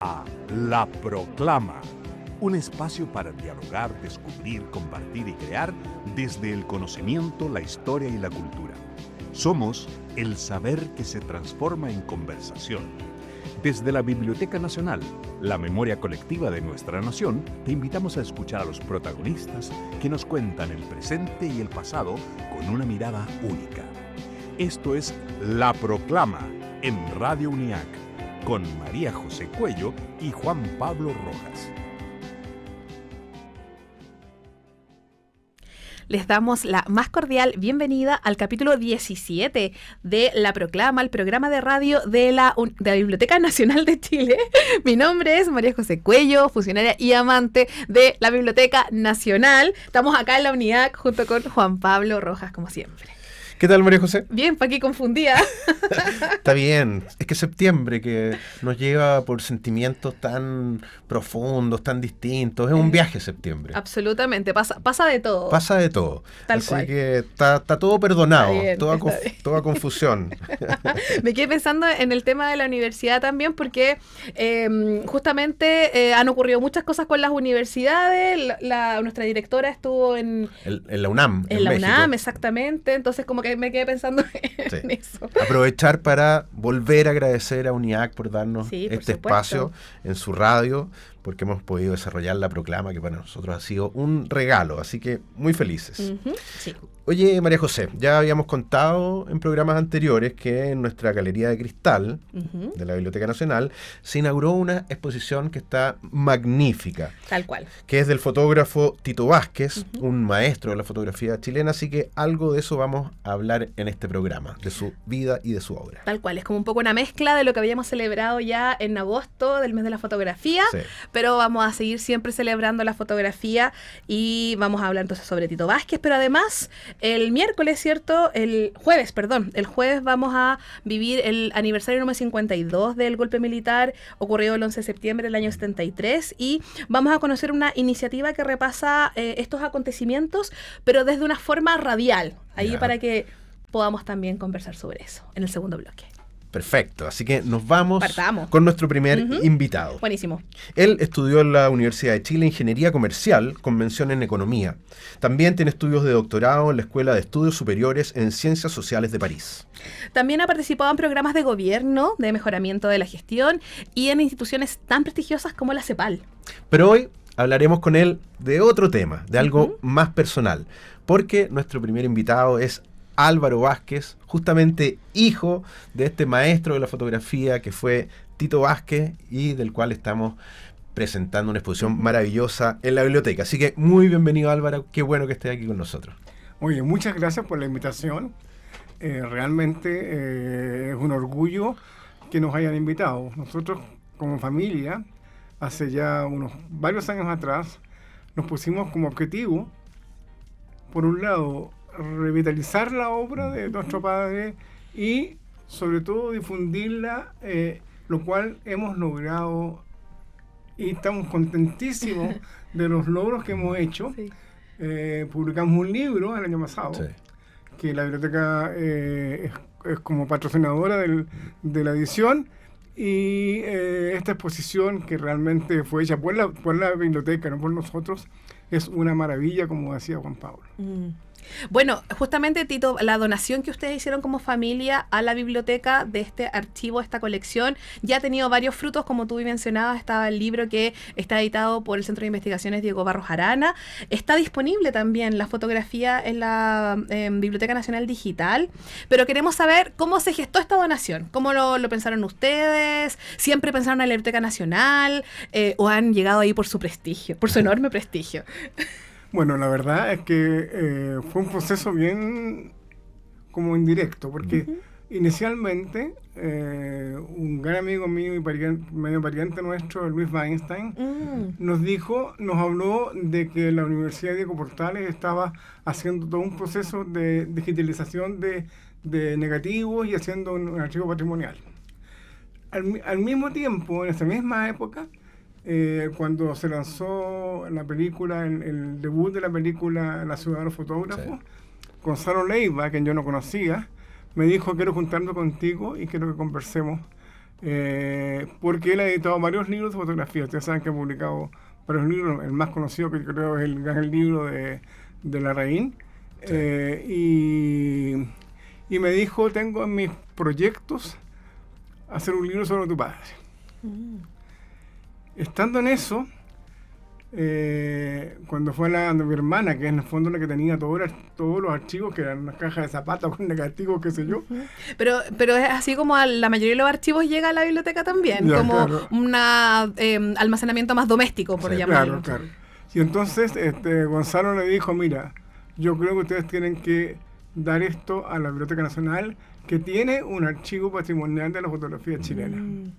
a La Proclama, un espacio para dialogar, descubrir, compartir y crear desde el conocimiento, la historia y la cultura. Somos el saber que se transforma en conversación. Desde la Biblioteca Nacional, la memoria colectiva de nuestra nación, te invitamos a escuchar a los protagonistas que nos cuentan el presente y el pasado con una mirada única. Esto es La Proclama en Radio UNIAC, con María José Cuello y Juan Pablo Rojas. Les damos la más cordial bienvenida al capítulo 17 de La Proclama, el programa de radio de la Biblioteca Nacional de Chile. Mi nombre es María José Cuello, funcionaria y amante de la Biblioteca Nacional. Estamos acá en la UNIAC junto con Juan Pablo Rojas, como siempre. ¿Qué tal, María José? Bien, pa' aquí confundida. Está bien. Es que septiembre, que nos lleva por sentimientos tan profundos, tan distintos. Es un viaje septiembre. Absolutamente. Pasa de todo. Pasa de todo. Tal Así cual. que está todo perdonado. Está bien, toda, está bien. toda confusión. Me quedé pensando en el tema de la universidad también porque justamente han ocurrido muchas cosas con las universidades. Nuestra directora estuvo en la UNAM. En la México. UNAM, exactamente. Entonces como que me quedé pensando en eso. Aprovechar para volver a agradecer a UNIAC por darnos Sí, por este supuesto. espacio en su radio, porque hemos podido desarrollar La Proclama, que para nosotros ha sido un regalo. Así que muy felices. Ujú, sí. Oye, María José, ya habíamos contado en programas anteriores que en nuestra Galería de Cristal Ujú, de la Biblioteca Nacional se inauguró una exposición que está magnífica, tal cual. que es del fotógrafo Tito Vázquez, un maestro de la fotografía chilena, así que algo de eso vamos a hablar en este programa, de su vida y de su obra. Tal cual. Es como un poco una mezcla de lo que habíamos celebrado ya en agosto del mes de la fotografía. Sí. Pero vamos a seguir siempre celebrando la fotografía y vamos a hablar entonces sobre Tito Vázquez, pero además el miércoles, ¿cierto? El jueves vamos a vivir el aniversario número 52 del golpe militar ocurrido el 11 de septiembre del año 73 y vamos a conocer una iniciativa que repasa estos acontecimientos, pero desde una forma radial, ahí Ya. para que podamos también conversar sobre eso en el segundo bloque. Perfecto, así que nos vamos Partamos. con nuestro primer Ujú. invitado. Buenísimo. Él estudió en la Universidad de Chile Ingeniería Comercial con mención en Economía. También tiene estudios de doctorado en la Escuela de Estudios Superiores en Ciencias Sociales de París. También ha participado en programas de gobierno, de mejoramiento de la gestión y en instituciones tan prestigiosas como la CEPAL. Pero hoy hablaremos con él de otro tema, de algo más personal, porque nuestro primer invitado es Álvaro Vázquez, justamente hijo de este maestro de la fotografía que fue Tito Vázquez y del cual estamos presentando una exposición maravillosa en la biblioteca. Así que muy bienvenido, Álvaro, qué bueno que estés aquí con nosotros. Oye, muchas gracias por la invitación. Realmente es un orgullo que nos hayan invitado. Nosotros como familia, hace ya unos varios años atrás, nos pusimos como objetivo, por un lado, revitalizar la obra de nuestro padre y sobre todo difundirla, lo cual hemos logrado y estamos contentísimos de los logros que hemos hecho. Sí. Publicamos un libro el año pasado, que la biblioteca es como patrocinadora de la edición, y esta exposición, que realmente fue hecha por la biblioteca, no por nosotros, es una maravilla, como decía Juan Pablo. Bueno, justamente, Tito, la donación que ustedes hicieron como familia a la biblioteca de este archivo, esta colección, ya ha tenido varios frutos, como tú mencionabas. Estaba el libro que está editado por el Centro de Investigaciones Diego Barros Arana. Está disponible también la fotografía en la Biblioteca Nacional Digital, pero queremos saber cómo se gestó esta donación, cómo lo pensaron ustedes, siempre pensaron en la Biblioteca Nacional, o han llegado ahí por su prestigio, por su enorme prestigio. Bueno, la verdad es que fue un proceso bien como indirecto, porque inicialmente un gran amigo mío y medio pariente nuestro, Luis Weinstein, nos habló de que la Universidad Diego Portales estaba haciendo todo un proceso de digitalización de negativos y haciendo un archivo patrimonial. Al mismo tiempo, en esa misma época, cuando se lanzó la película, el debut de la película La ciudad de los fotógrafos, Gonzalo Leiva, quien yo no conocía, me dijo: quiero juntarme contigo y quiero que conversemos porque él ha editado varios libros de fotografía. Ustedes saben que ha publicado varios libros, el más conocido que yo creo es el gran libro de Larraín. Sí. Y me dijo, tengo en mis proyectos hacer un libro sobre tu padre. Estando en eso, cuando fue mi hermana, que en el fondo la que tenía todos los archivos, que eran unas cajas de zapatos con negativos, qué sé yo. Pero es así como la mayoría de los archivos llega a la biblioteca también, Ya, como claro. un almacenamiento más doméstico, por Sí, llamarlo. Claro. Y entonces Gonzalo le dijo, mira, yo creo que ustedes tienen que dar esto a la Biblioteca Nacional, que tiene un archivo patrimonial de la fotografía chilena.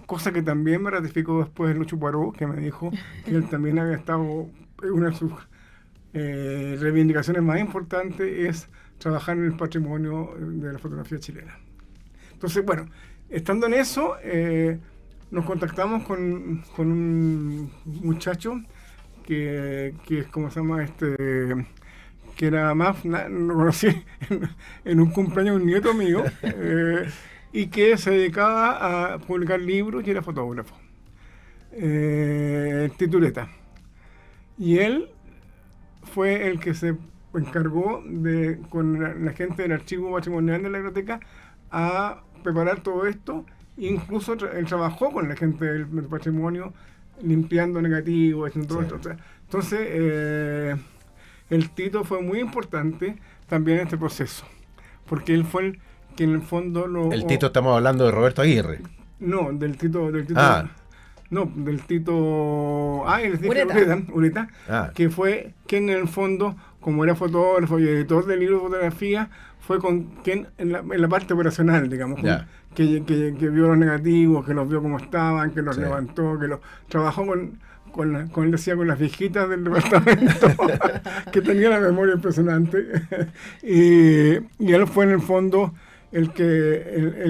Cosa que también me ratificó después Lucho Poirot, que me dijo que él también había estado, una de sus reivindicaciones más importantes es trabajar en el patrimonio de la fotografía chilena. Entonces, bueno, estando en eso, nos contactamos con un muchacho que es, ¿cómo se llama? Que era más, lo conocí en un cumpleaños de un nieto mío, y que se dedicaba a publicar libros y era fotógrafo. Tituleta. Y él fue el que se encargó con la gente del archivo patrimonial de la biblioteca, a preparar todo esto. Incluso él trabajó con la gente del patrimonio, limpiando negativos, haciendo todo esto. Entonces, el Tito fue muy importante también en este proceso, porque él fue el que en el fondo El Tito, estamos hablando de Roberto Aguirre. No, del Tito. Ah. No, del Tito. Les dije Ureta. que fue quien en el fondo, como era fotógrafo y editor de libros de fotografía, fue con quien en la parte operacional, digamos, que vio los negativos, que los vio como estaban, que los levantó, que los trabajó con él decía, con las viejitas del departamento, que tenía la memoria impresionante. y él fue en el fondo el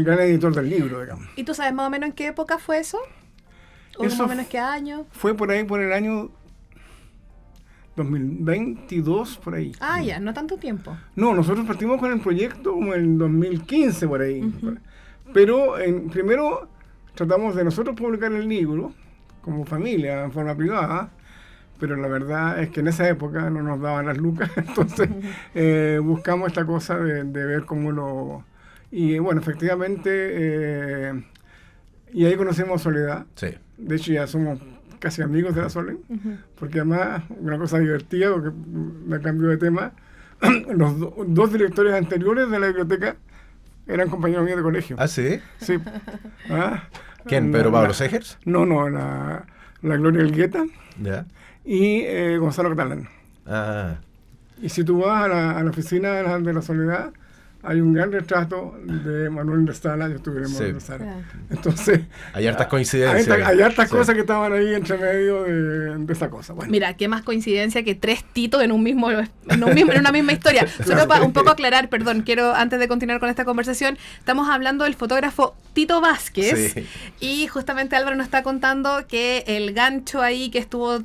gran editor del libro, digamos. ¿Y tú sabes más o menos en qué época fue eso? ¿O Eso más o menos qué año? Fue por ahí, por el año 2022, por ahí. Ya, no tanto tiempo. No, nosotros partimos con el proyecto como en 2015, por ahí. Pero primero tratamos de nosotros publicar el libro como familia, en forma privada, pero la verdad es que en esa época no nos daban las lucas, entonces buscamos esta cosa de ver cómo lo... Y bueno, efectivamente, y ahí conocemos a Soledad. Sí. De hecho ya somos casi amigos de la Sole, porque además, una cosa divertida, porque me cambió de tema, los dos directores anteriores de la biblioteca eran compañeros míos de colegio. ¿Ah, sí? Sí. ¿Quién? ¿Pedro Pablo Segers? No, la Gloria Elgueta Ya. y Gonzalo Catalán. Ah. Y si tú vas a la oficina de la Soledad, hay un gran retrato de Manuel de Sala, yo estuve en Manuel de Sala. Entonces, hay hartas coincidencias. Hay hartas cosas que estaban ahí entre medio de esa cosa. Bueno. Mira, qué más coincidencia que tres Titos en una misma historia. Solo para un poco aclarar, perdón, quiero, antes de continuar con esta conversación, estamos hablando del fotógrafo Tito Vázquez, y justamente Álvaro nos está contando que el gancho ahí que estuvo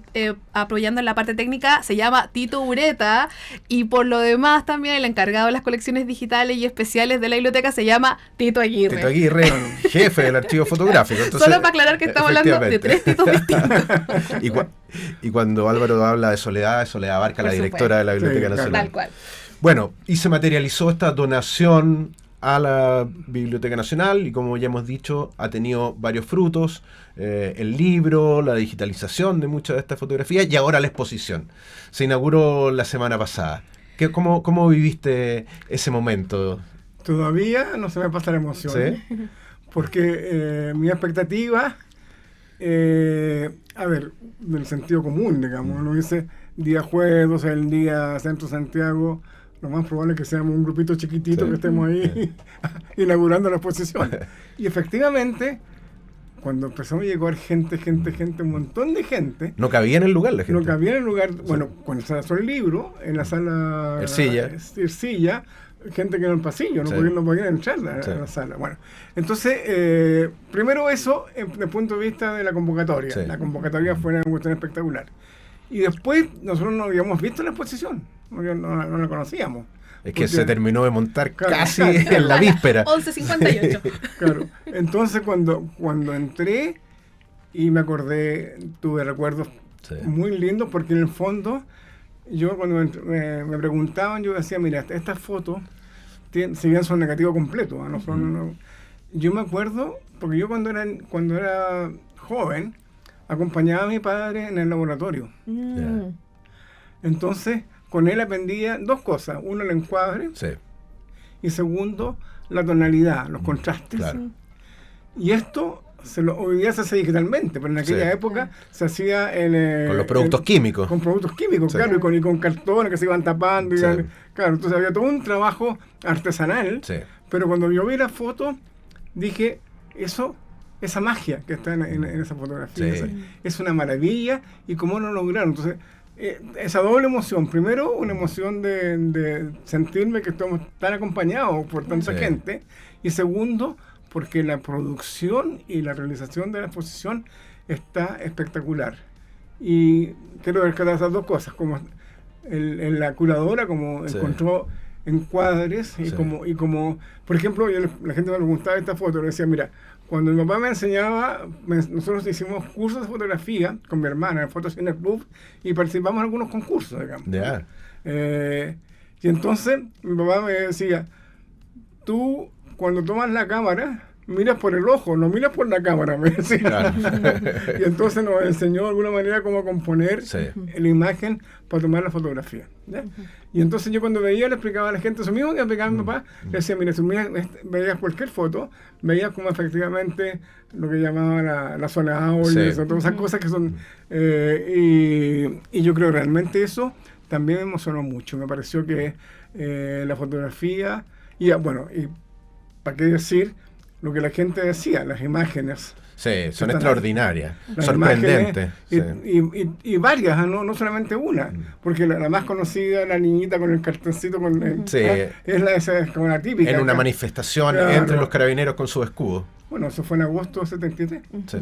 apoyando en la parte técnica se llama Tito Ureta, y por lo demás también el encargado de las colecciones digitales y especiales de la biblioteca se llama Tito Aguirre. Tito Aguirre, jefe del archivo fotográfico. Entonces, solo para aclarar que estamos hablando de tres Titos distintos. Y cuando Álvaro habla de Soledad abarca la directora de la Biblioteca Nacional. Tal cual. Bueno, y se materializó esta donación a la Biblioteca Nacional, y como ya hemos dicho, ha tenido varios frutos, el libro, la digitalización de muchas de estas fotografías, y ahora la exposición. Se inauguró la semana pasada. ¿Cómo viviste ese momento? Todavía no se me pasa la emoción. ¿Sí? Porque mi expectativa, a ver, del sentido común, digamos, uno dice día jueves, o sea, el día Centro Santiago, lo más probable es que seamos un grupito chiquitito que estemos ahí inaugurando la exposición. Y efectivamente, cuando empezamos a llegar gente, un montón de gente. No cabía en el lugar la gente. No cabía en el lugar, bueno, cuando se lanzó el libro, en la sala Ercilla, gente que en el pasillo, no podían entrar a la sala. Bueno, entonces, primero eso, desde el punto de vista de la convocatoria. La convocatoria fue una cuestión espectacular. Y después, nosotros no habíamos visto la exposición, no la conocíamos. Es que Porque- se terminó de montar Claro, casi claro. en la víspera. 11:58. Claro. Entonces cuando entré y me acordé, tuve recuerdos Sí. muy lindos porque en el fondo yo cuando me preguntaban, yo decía, mira, estas fotos, si bien son negativos completos, ¿no? Yo me acuerdo, porque yo cuando era joven, acompañaba a mi padre en el laboratorio. Entonces, con él aprendía dos cosas. Uno, el encuadre, Sí, y segundo, la tonalidad, los contrastes. claro. Y esto hoy día se hace digitalmente, pero en aquella Sí. época se hacía Con los productos químicos. Con productos químicos, Sí. claro, y con cartones que se iban tapando. Sí. Claro, entonces había todo un trabajo artesanal. Sí. Pero cuando yo vi la foto, dije, esa magia que está en esa fotografía, Sí. es una maravilla, y cómo lo lograron. Entonces, esa doble emoción, primero una emoción de sentirme que estamos tan acompañados por tanta Sí. gente, y segundo, porque la producción y la realización de la exposición está espectacular. Y quiero rescatar esas dos cosas, como la curadora, como Sí. encontró encuadres, y Sí. como por ejemplo, la gente me preguntaba esta foto, le decía, mira, cuando mi papá me enseñaba, nosotros hicimos cursos de fotografía con mi hermana en Fotocine Club y participamos en algunos concursos, digamos. Ya. Y entonces mi papá me decía, tú cuando tomas la cámara, miras por el ojo, no miras por la cámara, me decía. Claro. Y entonces nos enseñó de alguna manera cómo componer Sí. la imagen para tomar la fotografía. ¿Ya? Y entonces yo cuando veía, le explicaba a la gente eso mismo que explicaba a mi papá, le decía, mira, si veías cualquier foto, veías como efectivamente lo que llamaban la zona áurea, Sí. todas esas cosas que son... y yo creo realmente eso también me emocionó mucho. Me pareció que la fotografía, y para qué decir lo que la gente decía, las imágenes. Sí, son Están extraordinarias, Las sorprendentes. imágenes, Sí. y varias, no solamente una, porque la más conocida, la niñita con el cartoncito, Sí. esa es como la típica. En una acá. manifestación Claro. entre los carabineros con su escudo. Bueno, eso fue en agosto de 73, Sí.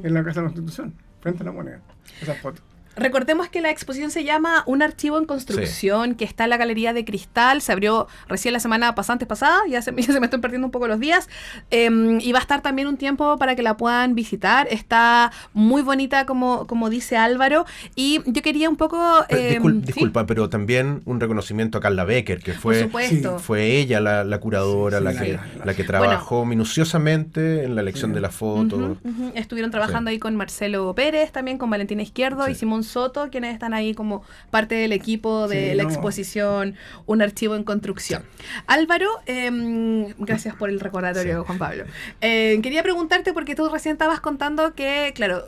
en la Casa de la Constitución, frente a la Moneda, esa foto. Recordemos que la exposición se llama Un archivo en construcción, que está en la Galería de Cristal. Se abrió recién la semana pasada, ya se me están perdiendo un poco los días. Y va a estar también un tiempo para que la puedan visitar. Está muy bonita, como dice Álvaro. Y yo quería un poco... Disculpa, pero también un reconocimiento a Carla Becker, que Por fue, supuesto. fue ella la curadora, Sí, la que trabajó minuciosamente en la elección de la foto. Estuvieron trabajando ahí con Marcelo Pérez, también con Valentina Izquierdo Sí. y Simón Soto, quienes están ahí como parte del equipo de Sí, la no. exposición Un archivo en construcción. Álvaro, gracias por el recordatorio, Sí. Juan Pablo. Quería preguntarte, porque tú recién estabas contando que, claro,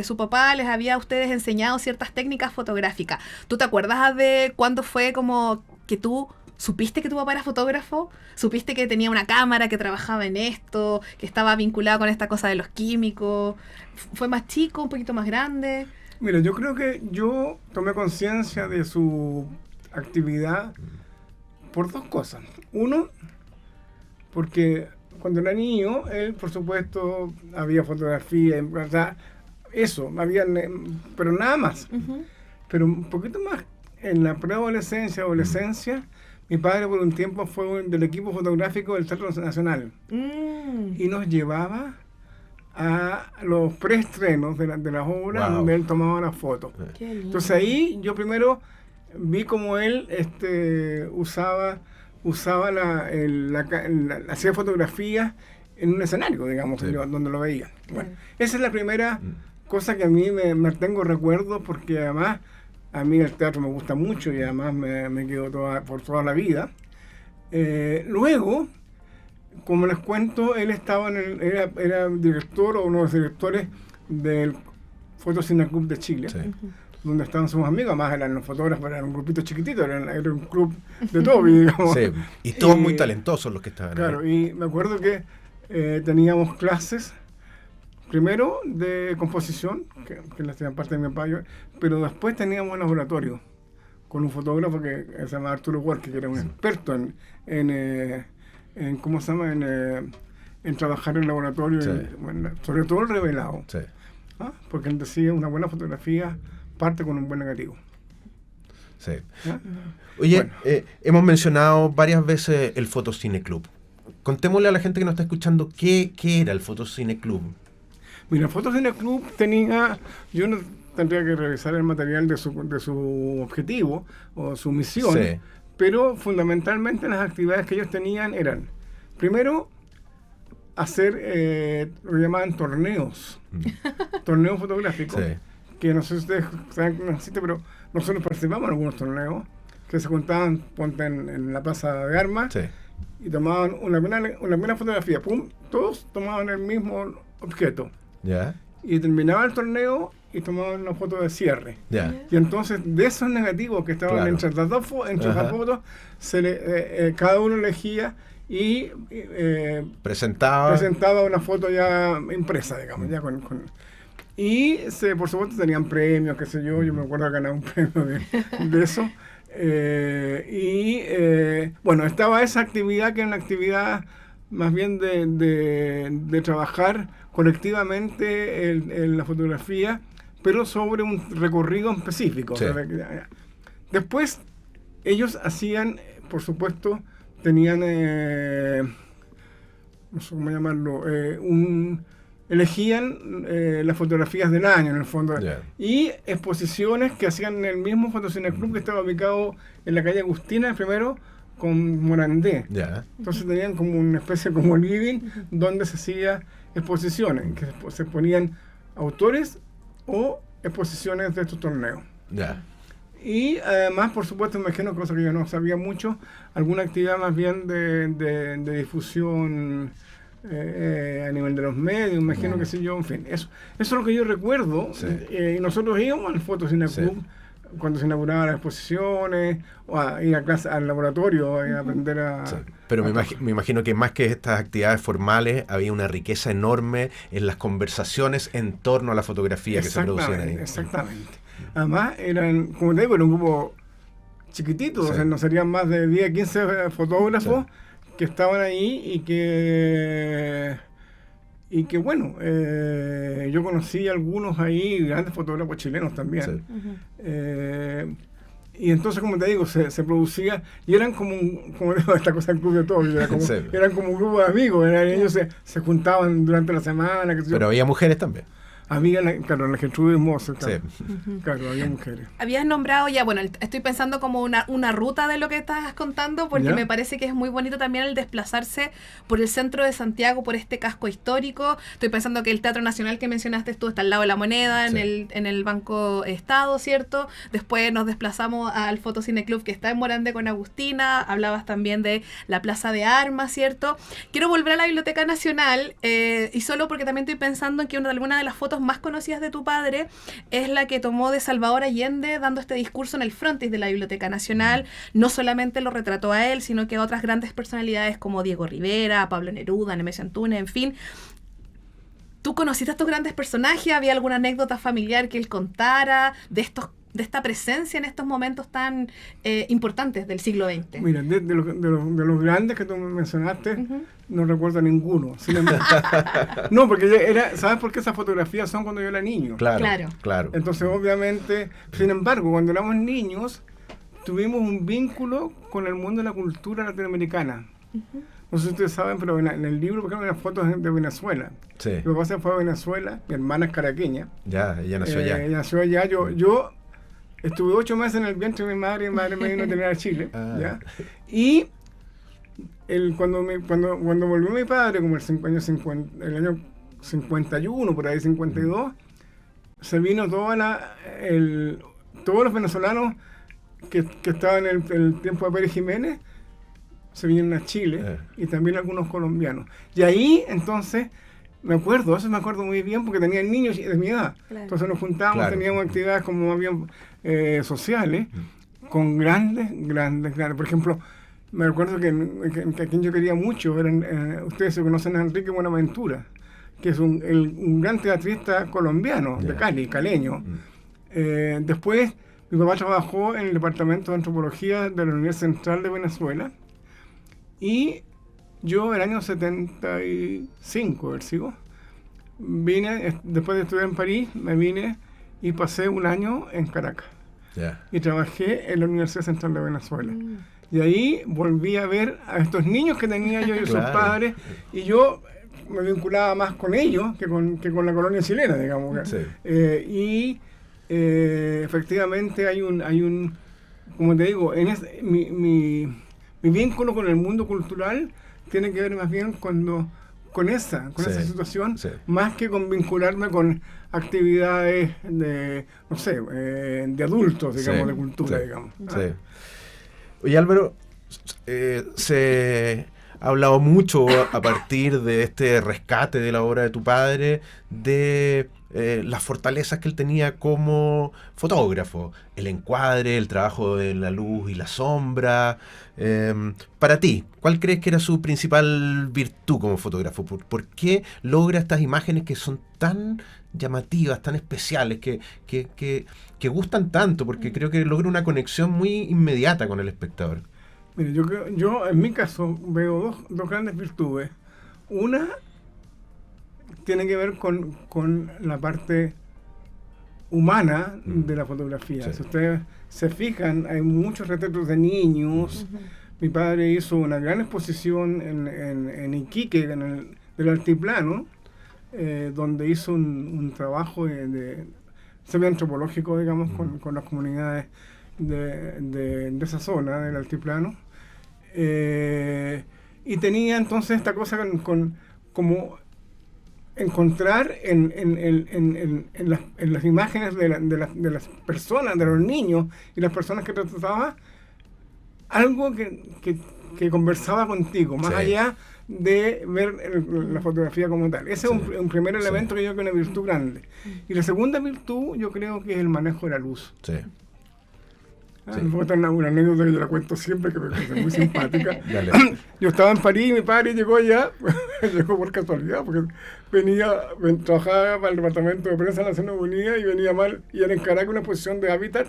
su papá les había a ustedes enseñado ciertas técnicas fotográficas. ¿Tú te acuerdas de cuándo fue como que tú supiste que tu papá era fotógrafo? ¿Supiste que tenía una cámara, que trabajaba en esto, que estaba vinculado con esta cosa de los químicos? ¿Fue más chico, un poquito más grande? Mira, yo creo que yo tomé conciencia de su actividad por dos cosas. Uno, porque cuando era niño, él, por supuesto, había fotografía, o sea, eso, pero nada más. Pero un poquito más, en la preadolescencia, adolescencia, mi padre por un tiempo fue del equipo fotográfico del Teatro Nacional y nos llevaba a los preestrenos de las obras. Wow. Donde él tomaba las fotos. Qué lindo. Entonces ahí yo primero vi como él usaba hacía fotografías en un escenario, digamos, Sí. donde lo veía. Bueno, esa es la primera cosa que a mí me tengo recuerdos, porque además a mí el teatro me gusta mucho y además me quedo por toda la vida. Luego, como les cuento, él estaba era director o uno de los directores del Fotocine Club de Chile, Sí. donde estaban sus amigos. Además eran los fotógrafos, eran un grupito chiquitito, era un club de todo, digamos. Sí. Y todos Y, muy talentosos los que estaban Claro, ahí. y me acuerdo que teníamos clases, primero de composición, que las hacían parte de mi papá, pero después teníamos un laboratorio con un fotógrafo que se llama Arturo Huarque, que era un experto en ¿cómo se llama? En trabajar en laboratorio, Sí. sobre todo el revelado. Sí. ¿Ah? Porque él decía, una buena fotografía parte con un buen negativo. Sí. ¿Ya? Oye, Bueno. hemos mencionado varias veces el Fotocine Club. Contémosle a la gente que nos está escuchando qué era el Fotocine Club. Mira, Fotocine Club tenía, yo no tendría que revisar el material de su objetivo o su misión, Sí. pero fundamentalmente las actividades que ellos tenían eran, primero, hacer, lo llamaban torneos, torneos fotográficos, Sí. que no sé si ustedes saben que no existe, pero nosotros participamos en algunos torneos, que se juntaban, ponte en la plaza de armas, Sí. y tomaban una primera fotografía, pum, todos tomaban el mismo objeto. ¿Ya? Y terminaba el torneo y tomaban una foto de cierre. Ya. Y entonces, de esos negativos que estaban Claro. entre las dos entre Ajá. las fotos, cada uno elegía y Presentaba. presentaba una foto ya impresa, digamos, ya y por supuesto tenían premios, qué sé yo me acuerdo ganar un premio de eso. Bueno, estaba esa actividad que era una actividad más bien de trabajar colectivamente en la fotografía, pero sobre un recorrido específico. Sí. O sea, después, ellos hacían, por supuesto, tenían, no sé cómo llamarlo, elegían las fotografías del año, en el fondo, Yeah. y exposiciones que hacían en el mismo Fotocine Club que estaba ubicado en la calle Agustina, primero, con Morandé. Ya. Entonces tenían como una especie como living donde se hacía exposiciones, que se ponían autores o exposiciones de estos torneos. Ya. Y además, por supuesto, me imagino, cosa que yo no sabía mucho, alguna actividad más bien de difusión a nivel de los medios, imagino que sé yo, en fin. Eso es lo que yo recuerdo. Sí. Y nosotros íbamos al Fotocine Sí. Club cuando se inauguraban las exposiciones, o a ir a clase, al laboratorio, a aprender a... Sí. Pero me imagino que más que estas actividades formales, había una riqueza enorme en las conversaciones en torno a la fotografía que se producían ahí. Exactamente. Además, eran, como te digo, era un grupo chiquitito, Sí. o sea, no serían más de 10, 15 fotógrafos Sí. que estaban ahí y que bueno, yo conocí algunos ahí, grandes fotógrafos chilenos también. Sí. Y entonces, como te digo, se producía, y eran como digo, esta cosa del club de todo, Sí. eran como un grupo de amigos, ellos se juntaban durante la semana, qué sé yo. Pero había mujeres también. Había, claro, la Gertrude Moser, claro. Sí. Claro, había mujeres. Habías nombrado ya, bueno, estoy pensando como una ruta de lo que estás contando, porque ¿Ya? me parece que es muy bonito también el desplazarse por el centro de Santiago, por este casco histórico. Estoy pensando que el Teatro Nacional que mencionaste tú está al lado de la Moneda, Sí. en el Banco Estado, ¿cierto? Después nos desplazamos al Fotocine Club que está en Morandé con Agustina. Hablabas también de la Plaza de Armas, ¿cierto? Quiero volver a la Biblioteca Nacional, y solo porque también estoy pensando en que alguna de las fotos más conocidas de tu padre es la que tomó de Salvador Allende dando este discurso en el frontis de la Biblioteca Nacional. No solamente lo retrató a él, sino que a otras grandes personalidades como Diego Rivera, Pablo Neruda, Nemesio Antunes, en fin. ¿Tú conociste a estos grandes personajes? ¿Había alguna anécdota familiar que él contara de esta presencia en estos momentos tan importantes del siglo XX? Mira, de los grandes que tú mencionaste, Ujú. no recuerdo ninguno. Sin embargo, no, porque ¿sabes por qué esas fotografías son cuando yo era niño? Claro. Claro. Entonces, obviamente, sin embargo, cuando éramos niños, tuvimos un vínculo con el mundo de la cultura latinoamericana. No sé si ustedes saben, pero en el libro, por ejemplo, hay unas fotos de Venezuela. Sí. Mi papá se fue a Venezuela, mi hermana es caraqueña. Ya, ella nació allá. Ella nació allá. Yo estuve 8 meses en el vientre de mi madre y mi madre me vino a tener a Chile. Ah. ¿Ya? Y cuando volvió mi padre, como el año 51, por ahí 52, se vino todos los venezolanos que estaban en el tiempo de Pérez Jiménez, se vinieron a Chile, y también algunos colombianos. Y ahí, entonces, me acuerdo muy bien, porque tenían niños de mi edad. Claro. Entonces nos juntábamos, Claro. teníamos actividades como más bien sociales, con grandes. Por ejemplo, me acuerdo que a quien yo quería mucho, ustedes se conocen a Enrique Buenaventura, que es un gran teatrista colombiano, de Cali, caleño. Después, mi papá trabajó en el Departamento de Antropología de la Universidad Central de Venezuela, y yo en el año 75, sigo, vine, después de estudiar en París, me vine y pasé un año en Caracas. Ya. y trabajé en la Universidad Central de Venezuela. Y ahí volví a ver a estos niños que tenía yo y sus Claro. padres, y yo me vinculaba más con ellos que con la colonia chilena, digamos. Sí. Efectivamente hay un, como te digo, mi vínculo con el mundo cultural tiene que ver más bien con esa Sí, situación, sí. más que con vincularme con actividades de, no sé, de adultos, digamos, Sí, de cultura, sí, digamos. sí. Oye, Álvaro, se ha hablado mucho a partir de este rescate de la obra de tu padre, de las fortalezas que él tenía como fotógrafo, el encuadre, el trabajo de la luz y la sombra. Para ti, ¿cuál crees que era su principal virtud como fotógrafo? ¿Por qué logra estas imágenes que son tan llamativas, tan especiales, que gustan tanto? Porque creo que logra una conexión muy inmediata con el espectador. Mire, yo en mi caso veo dos grandes virtudes. Una tiene que ver con la parte humana de la fotografía. Sí. Si ustedes se fijan, hay muchos retratos de niños. Mi padre hizo una gran exposición en Iquique, del altiplano, donde hizo un trabajo de semi-antropológico, digamos, con las comunidades de esa zona del altiplano. Y tenía entonces esta cosa como encontrar en las imágenes de las personas, de los niños y las personas que trataba, algo que conversaba contigo, más Sí. allá de ver la fotografía como tal. Ese Sí. es un primer elemento Sí. que yo creo que es una virtud grande. Y la segunda virtud yo creo que es el manejo de la luz. Sí. Sí. Me cuenta una anécdota que yo la cuento siempre, que me parece muy simpática. Dale. Yo estaba en París y mi padre llegó allá, llegó por casualidad, porque trabajaba para el departamento de prensa de la Naciones Unidas y venía mal, y era en Caracas una exposición de Hábitat,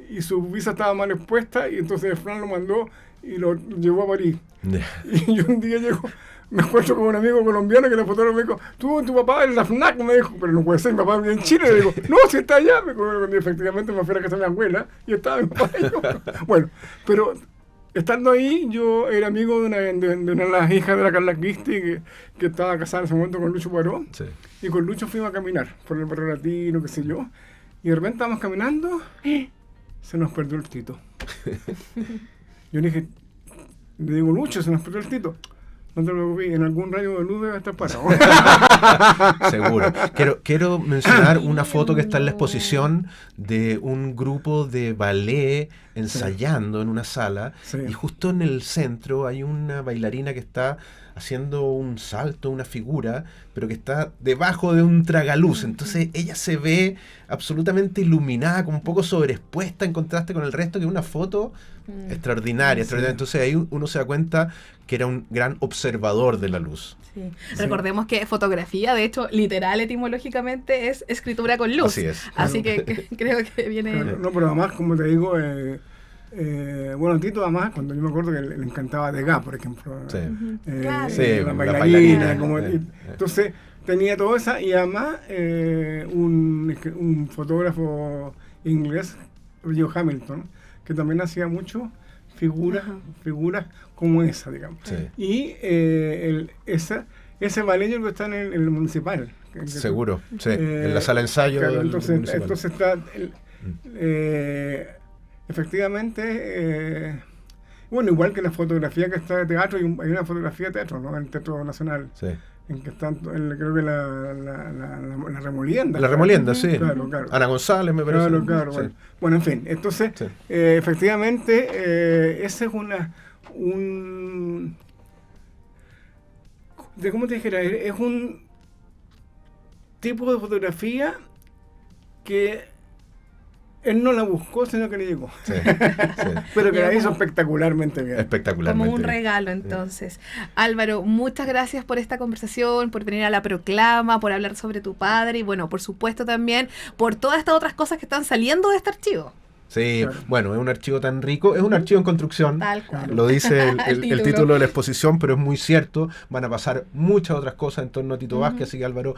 y su visa estaba mal expuesta, y entonces Fran lo mandó y lo llevó a París. Y yo un día llego, me encuentro con un amigo colombiano que era fotógrafo, me dijo, tu papá en la FNAC, me dijo, pero no puede ser, mi papá vive en Chile, le digo, no, si está allá, y efectivamente me fui a la casa de mi abuela, y estaba mi papá y yo. Bueno, pero estando ahí, yo era amigo de una de las hijas de la Carla Christie, que estaba casada en ese momento con Lucho Poirot, Sí. y con Lucho fuimos a caminar por el barrio latino, qué sé yo, y de repente estábamos caminando, se nos perdió el Tito. Yo le digo, Lucho, se nos perdió el Tito. No te preocupes, en algún rayo de luz debe estar parado. Seguro. Quiero mencionar una foto que está en la exposición de un grupo de ballet ensayando en una sala, Sí. y justo en el centro hay una bailarina que está haciendo un salto, una figura, pero que está debajo de un tragaluz. Entonces ella se ve absolutamente iluminada, como un poco sobreexpuesta en contraste con el resto, que es una foto extraordinaria, extraordinaria. Entonces ahí uno se da cuenta que era un gran observador de la luz. Sí. Recordemos que fotografía, de hecho, literal, etimológicamente, es escritura con luz. Así es. Así que creo que viene... Claro, no, pero además, como te digo, bueno, Tito además, cuando yo me acuerdo que le encantaba Degas, por ejemplo. Sí. Claro. Sí, La la bailarina. bailarina, Como, sí. entonces, tenía todo eso, y además un fotógrafo inglés, Joe Hamilton, que también hacía mucho figuras como esa, digamos. Sí. Y ese ballet yo creo que está en el municipal. Seguro, sí, en la sala de ensayo. Claro, del entonces municipal. está efectivamente, bueno, igual que la fotografía que está de teatro, hay una fotografía de teatro, ¿no? En el Teatro Nacional, Sí. en que están, creo que la Remolienda. La Remolienda, sí. Claro. Ana González, me parece. Claro. Sí. Bueno, en fin, entonces, Sí. efectivamente, ese es ¿cómo te dijera? Es un tipo de fotografía que él no la buscó, sino que le llegó. Sí, Pero que la Llegó hizo como- espectacularmente bien. espectacularmente. Como un bien. regalo, entonces. Álvaro, muchas gracias por esta conversación, por venir a la proclama, por hablar sobre tu padre y, bueno, por supuesto también por todas estas otras cosas que están saliendo de este archivo. Sí, Claro. bueno, es un archivo tan rico, es un archivo en construcción, Tal cual. lo dice El el título de la exposición, pero es muy cierto, van a pasar muchas otras cosas en torno a Tito Vázquez, así que Álvaro,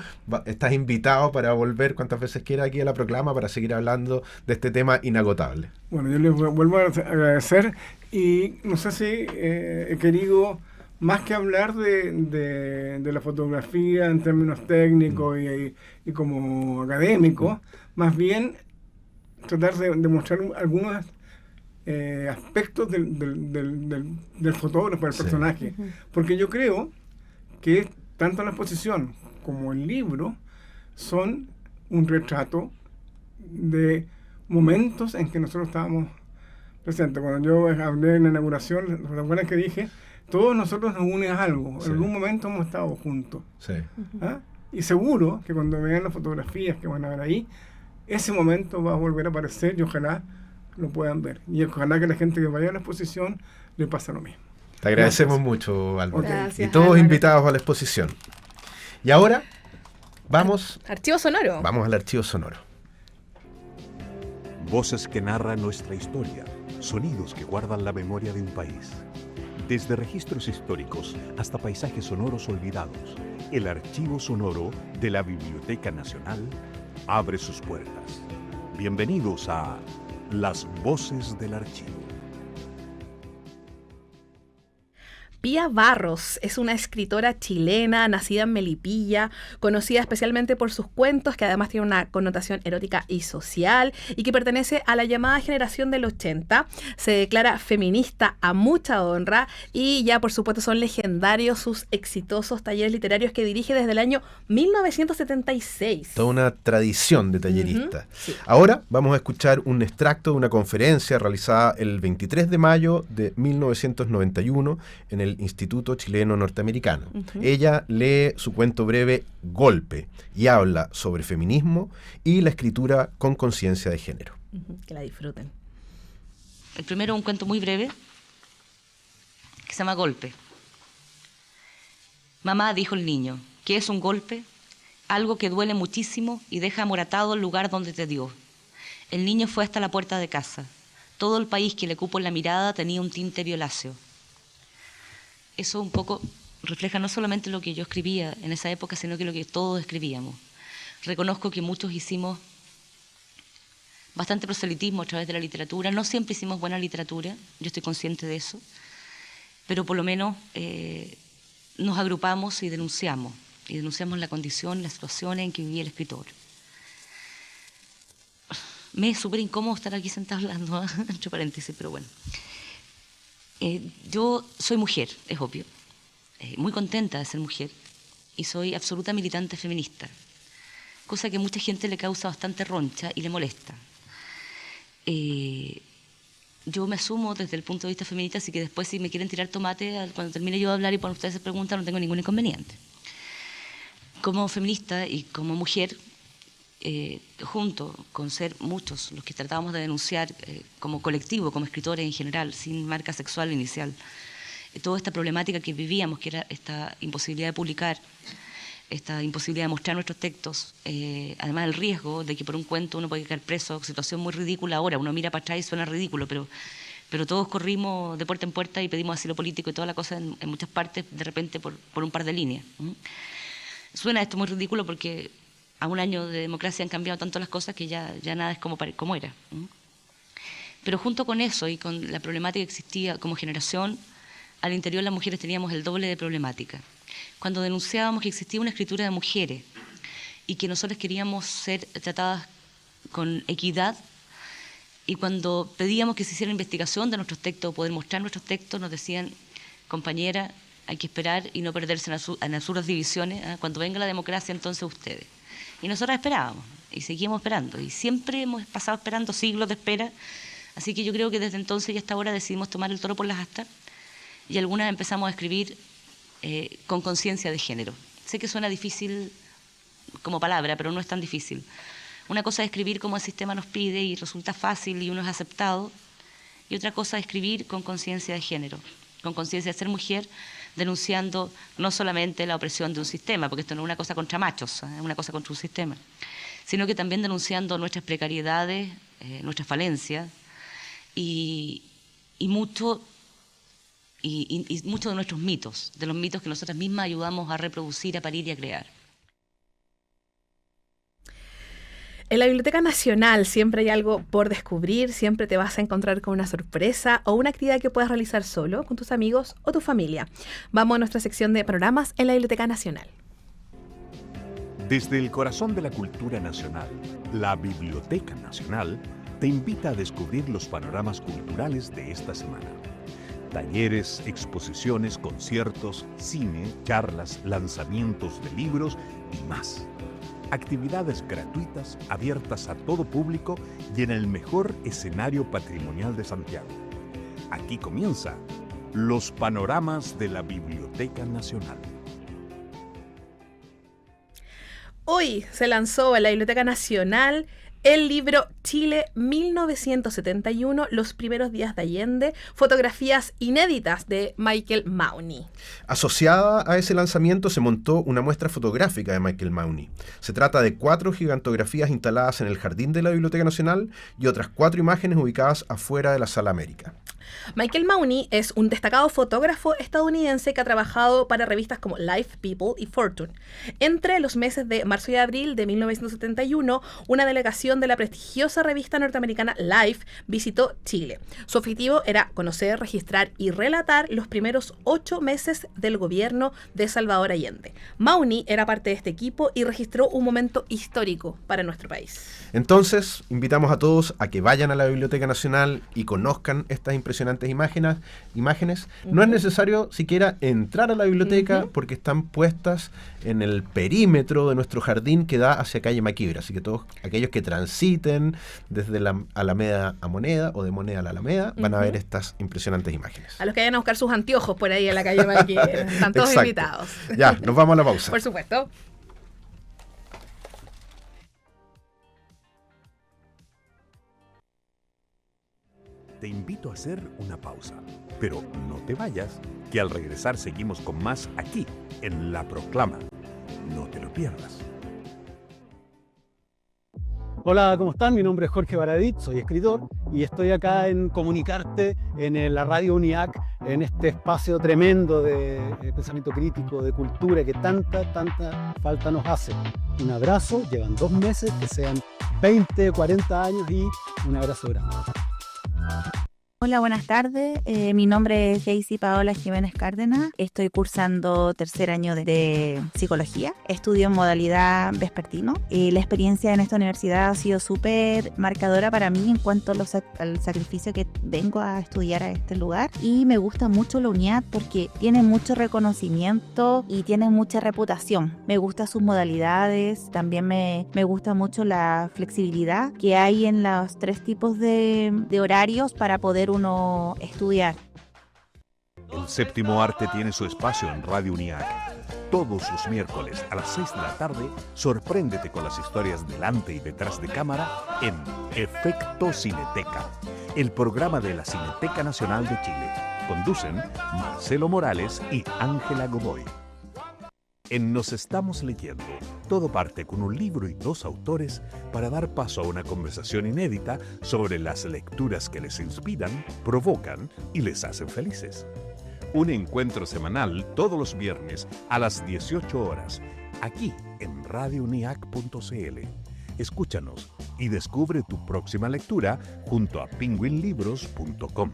estás invitado para volver cuantas veces quieras aquí a la Proclama para seguir hablando de este tema inagotable. Bueno, yo les vuelvo a agradecer y no sé si he querido, más que hablar de la fotografía en términos técnicos y como académicos, más bien tratar de mostrar algunos aspectos del fotógrafo, del Sí. personaje. Porque yo creo que tanto la exposición como el libro son un retrato de momentos en que nosotros estábamos presentes. Cuando yo hablé en la inauguración, ¿te acuerdas que dije? Todos nosotros nos une a algo. Sí. En algún momento hemos estado juntos. Sí. ¿Ah? Y seguro que cuando vean las fotografías que van a ver ahí, ese momento va a volver a aparecer y ojalá lo puedan ver. Y ojalá que la gente que vaya a la exposición le pase lo mismo. Te agradecemos Gracias. mucho, Álvaro. Gracias, Y todos Álvaro. invitados a la exposición. Y ahora vamos Archivo sonoro. al archivo sonoro. Voces que narran nuestra historia, sonidos que guardan la memoria de un país. Desde registros históricos hasta paisajes sonoros olvidados, el archivo sonoro de la Biblioteca Nacional abre sus puertas. Bienvenidos a Las Voces del Archivo. Pía Barros es una escritora chilena nacida en Melipilla, conocida especialmente por sus cuentos, que además tienen una connotación erótica y social, y que pertenece a la llamada generación del 80. Se declara feminista a mucha honra y ya por supuesto son legendarios sus exitosos talleres literarios que dirige desde el año 1976. Toda una tradición de tallerista. Sí. Ahora vamos a escuchar un extracto de una conferencia realizada el 23 de mayo de 1991 en el Instituto Chileno Norteamericano. Ella lee su cuento breve Golpe y habla sobre feminismo y la escritura con conciencia de género. Que la disfruten. El primero, un cuento muy breve que se llama Golpe. Mamá, dijo el niño, ¿qué es un golpe? Algo que duele muchísimo y deja amoratado el lugar donde te dio. El niño fue hasta la puerta de casa. Todo el país que le cupo en la mirada tenía un tinte violáceo. Eso un poco refleja no solamente lo que yo escribía en esa época, sino que lo que todos escribíamos. Reconozco que muchos hicimos bastante proselitismo a través de la literatura. No siempre hicimos buena literatura, yo estoy consciente de eso, pero por lo menos nos agrupamos y denunciamos la condición, la situación en que vivía el escritor. Me es súper incómodo estar aquí sentado hablando, entre paréntesis, pero bueno. Yo soy mujer, es obvio, muy contenta de ser mujer y soy absoluta militante feminista, cosa que a mucha gente le causa bastante roncha y le molesta. Yo me asumo desde el punto de vista feminista, así que después si me quieren tirar tomate, cuando termine yo de hablar y cuando ustedes se preguntan, no tengo ningún inconveniente. Como feminista y como mujer, junto con ser muchos los que tratábamos de denunciar como colectivo, como escritores en general, sin marca sexual inicial, toda esta problemática que vivíamos, que era esta imposibilidad de publicar, esta imposibilidad de mostrar nuestros textos, además el riesgo de que por un cuento uno puede quedar preso, situación muy ridícula ahora, uno mira para atrás y suena ridículo, pero todos corrimos de puerta en puerta y pedimos asilo político y toda la cosa en muchas partes, de repente por un par de líneas. Suena esto muy ridículo porque a un año de democracia han cambiado tanto las cosas que ya nada es como era. Pero junto con eso y con la problemática que existía como generación, al interior las mujeres teníamos el doble de problemática. Cuando denunciábamos que existía una escritura de mujeres y que nosotros queríamos ser tratadas con equidad, y cuando pedíamos que se hiciera investigación de nuestros textos o poder mostrar nuestros textos, nos decían, compañera, hay que esperar y no perderse en absurdas divisiones. Cuando venga la democracia, entonces ustedes. Y nosotros esperábamos y seguimos esperando. Y siempre hemos pasado esperando siglos de espera. Así que yo creo que desde entonces y hasta ahora decidimos tomar el toro por las astas. Y algunas empezamos a escribir con conciencia de género. Sé que suena difícil como palabra, pero no es tan difícil. Una cosa es escribir como el sistema nos pide y resulta fácil y uno es aceptado. Y otra cosa es escribir con conciencia de género, con conciencia de ser mujer, denunciando no solamente la opresión de un sistema, porque esto no es una cosa contra machos, es una cosa contra un sistema, sino que también denunciando nuestras precariedades, nuestras falencias, y mucho de nuestros mitos, de los mitos que nosotras mismas ayudamos a reproducir, a parir y a crear. En la Biblioteca Nacional siempre hay algo por descubrir, siempre te vas a encontrar con una sorpresa o una actividad que puedas realizar solo, con tus amigos o tu familia. Vamos a nuestra sección de panoramas en la Biblioteca Nacional. Desde el corazón de la cultura nacional, la Biblioteca Nacional te invita a descubrir los panoramas culturales de esta semana. Talleres, exposiciones, conciertos, cine, charlas, lanzamientos de libros y más. Actividades gratuitas, abiertas a todo público y en el mejor escenario patrimonial de Santiago. Aquí comienza los panoramas de la Biblioteca Nacional. Hoy se lanzó en la Biblioteca Nacional el libro Chile 1971, los primeros días de Allende, fotografías inéditas de Michael Mauney. Asociada a ese lanzamiento se montó una muestra fotográfica de Michael Mauney. Se trata de 4 gigantografías instaladas en el jardín de la Biblioteca Nacional y otras 4 imágenes ubicadas afuera de la Sala América. Michael Mauney es un destacado fotógrafo estadounidense que ha trabajado para revistas como Life, People y Fortune. Entre los meses de marzo y abril de 1971, una delegación de la prestigiosa revista norteamericana Life visitó Chile. Su objetivo era conocer, registrar y relatar los primeros 8 meses del gobierno de Salvador Allende. Mauney era parte de este equipo y registró un momento histórico para nuestro país. Entonces, invitamos a todos a que vayan a la Biblioteca Nacional y conozcan estas impresionantes imágenes. No es necesario siquiera entrar a la biblioteca porque están puestas en el perímetro de nuestro jardín que da hacia calle Maquibra. Así que todos aquellos que transiten desde la Alameda a Moneda o de Moneda a la Alameda van a ver estas impresionantes imágenes. A los que vayan a buscar sus anteojos por ahí en la calle Maquibra. Están todos Exacto. invitados. Ya, nos vamos a la pausa. Por supuesto. Te invito a hacer una pausa, pero no te vayas, que al regresar seguimos con más aquí, en La Proclama. No te lo pierdas. Hola, ¿cómo están? Mi nombre es Jorge Baradit, soy escritor y estoy acá en Comunicarte, en la radio UNIAC, en este espacio tremendo de pensamiento crítico, de cultura que tanta falta nos hace. Un abrazo, llevan 2 meses, que sean 20, 40 años y un abrazo grande. Hola, buenas tardes. Mi nombre es Jaycee Paola Jiménez Cárdenas. Estoy cursando 3er año de psicología. Estudio en modalidad vespertino. La experiencia en esta universidad ha sido súper marcadora para mí en cuanto al sacrificio que vengo a estudiar a este lugar. Y me gusta mucho la UNIAD porque tiene mucho reconocimiento y tiene mucha reputación. Me gustan sus modalidades. También me gusta mucho la flexibilidad que hay en los 3 tipos de horarios para poder uno estudiar. El Séptimo Arte tiene su espacio en Radio UNIAC. Todos los miércoles a las 6 de la tarde, sorpréndete con las historias delante y detrás de cámara en Efecto Cineteca, el programa de la Cineteca Nacional de Chile. Conducen Marcelo Morales y Ángela Godoy. En Nos Estamos Leyendo, todo parte con un libro y 2 autores para dar paso a una conversación inédita sobre las lecturas que les inspiran, provocan y les hacen felices. Un encuentro semanal todos los viernes a las 18 horas, aquí en radiouniac.cl. Escúchanos y descubre tu próxima lectura junto a penguinlibros.com.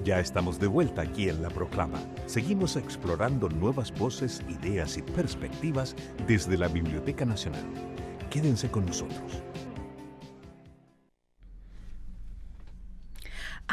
Ya estamos de vuelta aquí en La Proclama. Seguimos explorando nuevas voces, ideas y perspectivas desde la Biblioteca Nacional. Quédense con nosotros.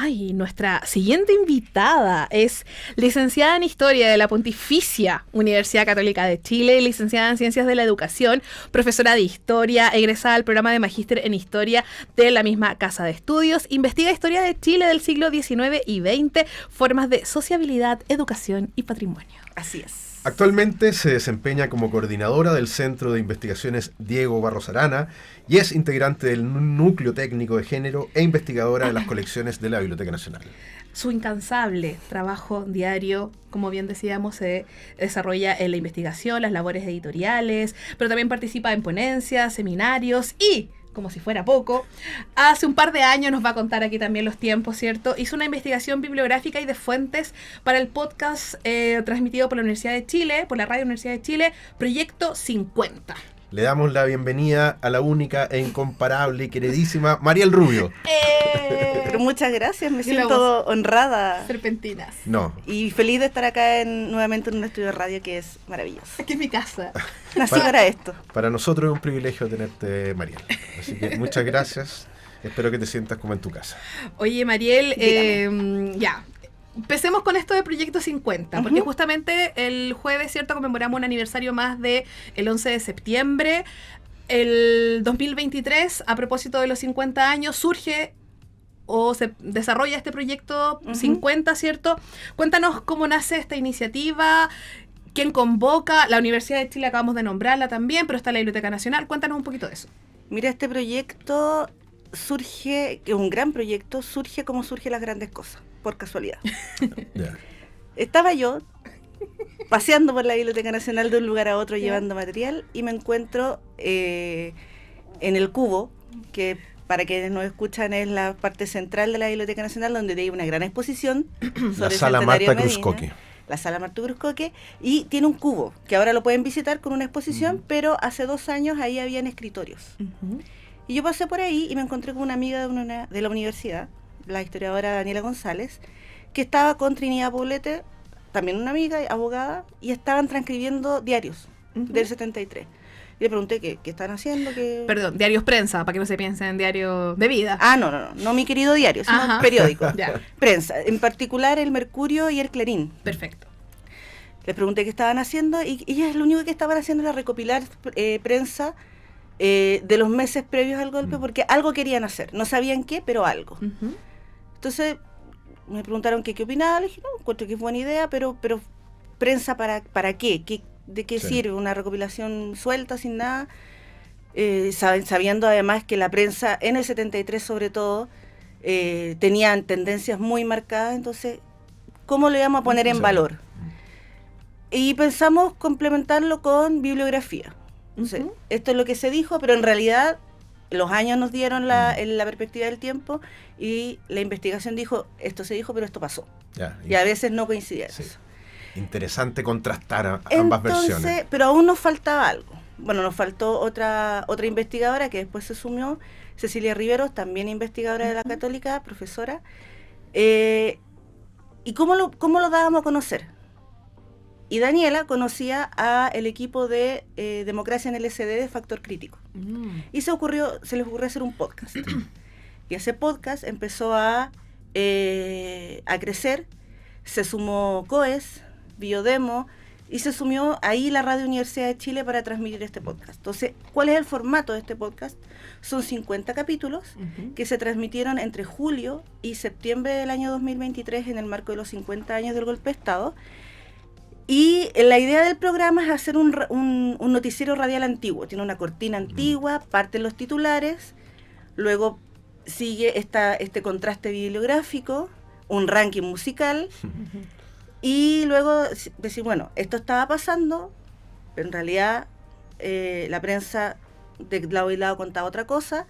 Ay, nuestra siguiente invitada es licenciada en Historia de la Pontificia Universidad Católica de Chile, licenciada en Ciencias de la Educación, profesora de Historia, egresada del programa de Magíster en Historia de la misma Casa de Estudios, investiga Historia de Chile del siglo XIX y XX, formas de sociabilidad, educación y patrimonio. Así es. Actualmente se desempeña como coordinadora del Centro de Investigaciones Diego Barros Arana y es integrante del Núcleo Técnico de Género e investigadora de las colecciones de la Biblioteca Nacional. Su incansable trabajo diario, como bien decíamos, se desarrolla en la investigación, las labores editoriales, pero también participa en ponencias, seminarios y, como si fuera poco. Hace un par de años, nos va a contar aquí también los tiempos, ¿cierto? Hizo una investigación bibliográfica y de fuentes para el podcast transmitido por la Universidad de Chile, por la Radio Universidad de Chile, Proyecto 50. Le damos la bienvenida a la única e incomparable y queridísima Mariel Rubio. Pero muchas gracias, me Y la siento honrada Serpentinas. No, y feliz de estar acá nuevamente en un estudio de radio que es maravilloso. Aquí es mi casa. Nací para esto. para nosotros es un privilegio tenerte, Mariel. Así que muchas gracias. Espero que te sientas como en tu casa. Oye, Mariel, ya. Empecemos con esto de Proyecto 50, porque justamente el jueves, ¿cierto?, conmemoramos un aniversario más de el 11 de septiembre. El 2023, a propósito de los 50 años, surge o se desarrolla este Proyecto 50, ¿cierto? Cuéntanos cómo nace esta iniciativa, quién convoca. La Universidad de Chile acabamos de nombrarla también, pero está la Biblioteca Nacional. Cuéntanos un poquito de eso. Mira, este proyecto surge, que es un gran proyecto, surge como surgen las grandes cosas, por casualidad. Ya. Estaba yo paseando por la Biblioteca Nacional de un lugar a otro llevando material y me encuentro en el Cubo, que para quienes nos escuchan es la parte central de la Biblioteca Nacional, donde hay una gran exposición sobre La sala el centenario Marta de Medina, Cruzcoque. la sala Marta Cruzcoque, y tiene un cubo, que ahora lo pueden visitar con una exposición, pero hace 2 años ahí habían escritorios. Y yo pasé por ahí y me encontré con una amiga de la universidad, la historiadora Daniela González, que estaba con Trinidad Poblete, también una amiga, abogada, y estaban transcribiendo diarios del 73. Y le pregunté qué están haciendo. Perdón, diarios prensa, para que no se piense en diario de vida. Ah, no mi querido diario, sino Ajá. periódico. Ya. Prensa, en particular el Mercurio y el Clarín. Perfecto. Les pregunté qué estaban haciendo y ellas lo único que estaban haciendo era recopilar prensa de los meses previos al golpe, porque algo querían hacer. No sabían qué, pero algo. Entonces me preguntaron qué opinaba. Le dije, no, encuentro que es buena idea, pero prensa para qué, ¿de qué sirve una recopilación suelta, sin nada? Sabiendo además que la prensa en el 73 sobre todo tenían tendencias muy marcadas, entonces ¿cómo lo íbamos a poner en valor? Y pensamos complementarlo con bibliografía. Entonces, esto es lo que se dijo, pero en realidad los años nos dieron la perspectiva del tiempo y la investigación dijo, esto se dijo, pero esto pasó. Ya, Y a veces no coincidía sí. eso. Interesante contrastar ambas versiones. Pero aún nos faltaba algo. Bueno, nos faltó otra investigadora que después se sumió, Cecilia Riveros, también investigadora de la Católica, profesora. ¿Y cómo lo dábamos a conocer? Y Daniela conocía al equipo de Democracia en el SD de Factor Crítico. Y se les ocurrió hacer un podcast. Y ese podcast empezó a crecer. Se sumó COES, Biodemo, y se sumió ahí la Radio Universidad de Chile para transmitir este podcast. Entonces, ¿cuál es el formato de este podcast? Son 50 capítulos que se transmitieron entre julio y septiembre del año 2023 en el marco de los 50 años del golpe de Estado. Y la idea del programa es hacer un noticiero radial antiguo. Tiene una cortina antigua, parten los titulares, luego sigue este contraste bibliográfico, un ranking musical, y luego decir, bueno, esto estaba pasando, pero en realidad la prensa de lado y lado contaba otra cosa,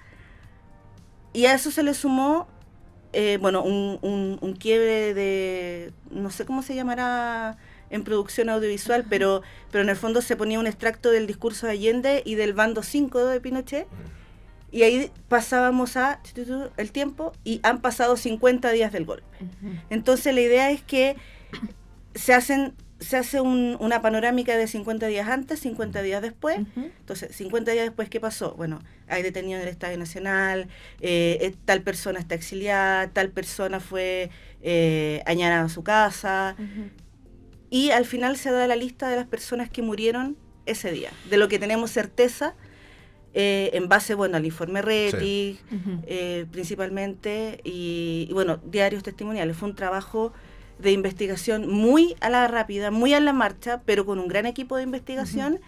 y a eso se le sumó un quiebre de, no sé cómo se llamará en producción audiovisual, pero en el fondo se ponía un extracto del discurso de Allende y del bando 5 de Pinochet, y ahí pasábamos el tiempo y han pasado 50 días del golpe. Entonces la idea es que se hace una panorámica de 50 días antes, 50 días después. Entonces, 50 días después, ¿qué pasó? Bueno, hay detenido en el Estadio Nacional, tal persona está exiliada, tal persona fue añadida a su casa, y al final se da la lista de las personas que murieron ese día, de lo que tenemos certeza, en base, al informe RETI, principalmente, y diarios testimoniales. Fue un trabajo de investigación muy a la rápida, muy a la marcha, pero con un gran equipo de investigación,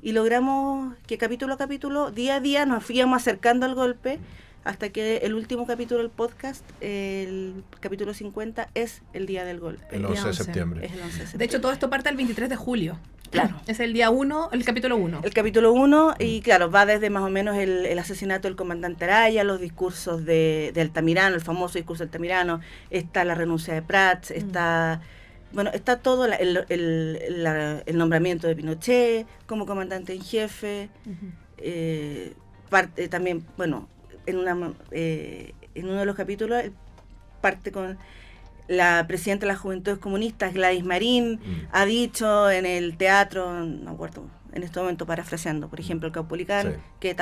y logramos que capítulo a capítulo, día a día, nos íbamos acercando al golpe, hasta que el último capítulo del podcast, el capítulo 50, es el día del golpe. El 11 de septiembre. Es el 11 de septiembre. De hecho, todo esto parte el 23 de julio. Claro. Es el día 1, el capítulo 1. El capítulo 1, y claro, va desde más o menos el asesinato del comandante Araya, los discursos de Altamirano, el famoso discurso de Altamirano, está la renuncia de Prats, está todo el nombramiento de Pinochet como comandante en jefe, parte también, en uno de los capítulos parte con la presidenta de las Juventudes Comunistas, Gladys Marín, ha dicho en el teatro, no me acuerdo, en este momento parafraseando, por ejemplo, el Caupolicán, que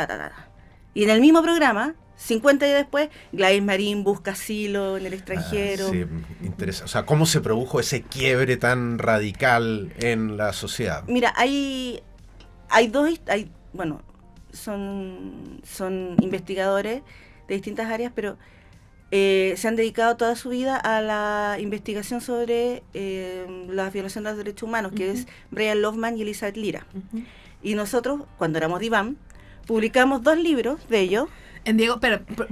Y en el mismo programa, 50 días después, Gladys Marín busca asilo en el extranjero. Sí, interesante. O sea, ¿cómo se produjo ese quiebre tan radical en la sociedad? Mira, hay son investigadores de distintas áreas, pero se han dedicado toda su vida a la investigación sobre la violación de los derechos humanos, que es Brian Lofman y Elizabeth Lira. Y nosotros, cuando éramos DIVAM, publicamos 2 libros de ellos. En Diego,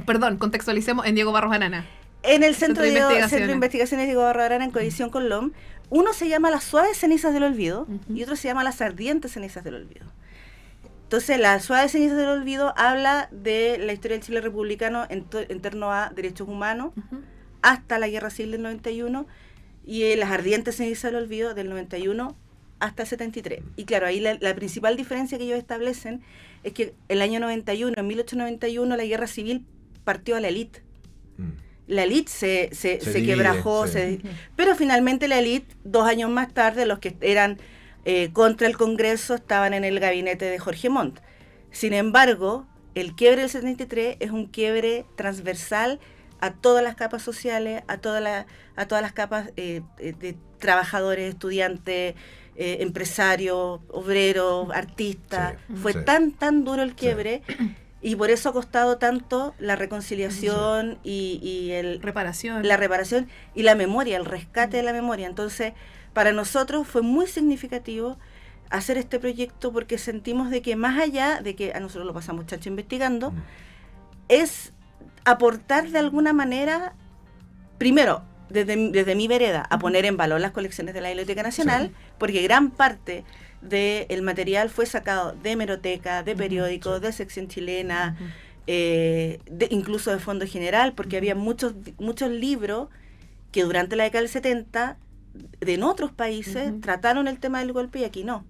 perdón, contextualicemos, en Diego Barros Arana. En el Centro de Investigaciones Diego Barros Arana, en coalición con LOM. Uno se llama Las suaves cenizas del olvido y otro se llama Las ardientes cenizas del olvido. Entonces, Las suaves cenizas del olvido habla de la historia del Chile republicano en torno a derechos humanos hasta la Guerra Civil del 91, y Las ardientes cenizas del olvido del 91 hasta el 73. Y claro, ahí la principal diferencia que ellos establecen es que el año 91, en 1891, la Guerra Civil partió a la élite. La élite se quebrajó, pero finalmente la élite, 2 años más tarde, los que eran contra el Congreso estaban en el gabinete de Jorge Montt. Sin embargo, el quiebre del 73 es un quiebre transversal a todas las capas sociales, a todas las capas de trabajadores, estudiantes, empresarios, obreros, artistas. Fue tan duro el quiebre, y por eso ha costado tanto la reconciliación y la reparación y la memoria, el rescate de la memoria. Entonces, para nosotros fue muy significativo hacer este proyecto, porque sentimos de que más allá de que a nosotros lo pasamos chacho investigando, es aportar de alguna manera, primero, desde mi vereda, a poner en valor las colecciones de la Biblioteca Nacional, porque gran parte del material fue sacado de hemeroteca, de periódicos, de sección chilena, incluso de Fondo General, porque había muchos libros que durante la década del 70 en otros países trataron el tema del golpe y aquí no.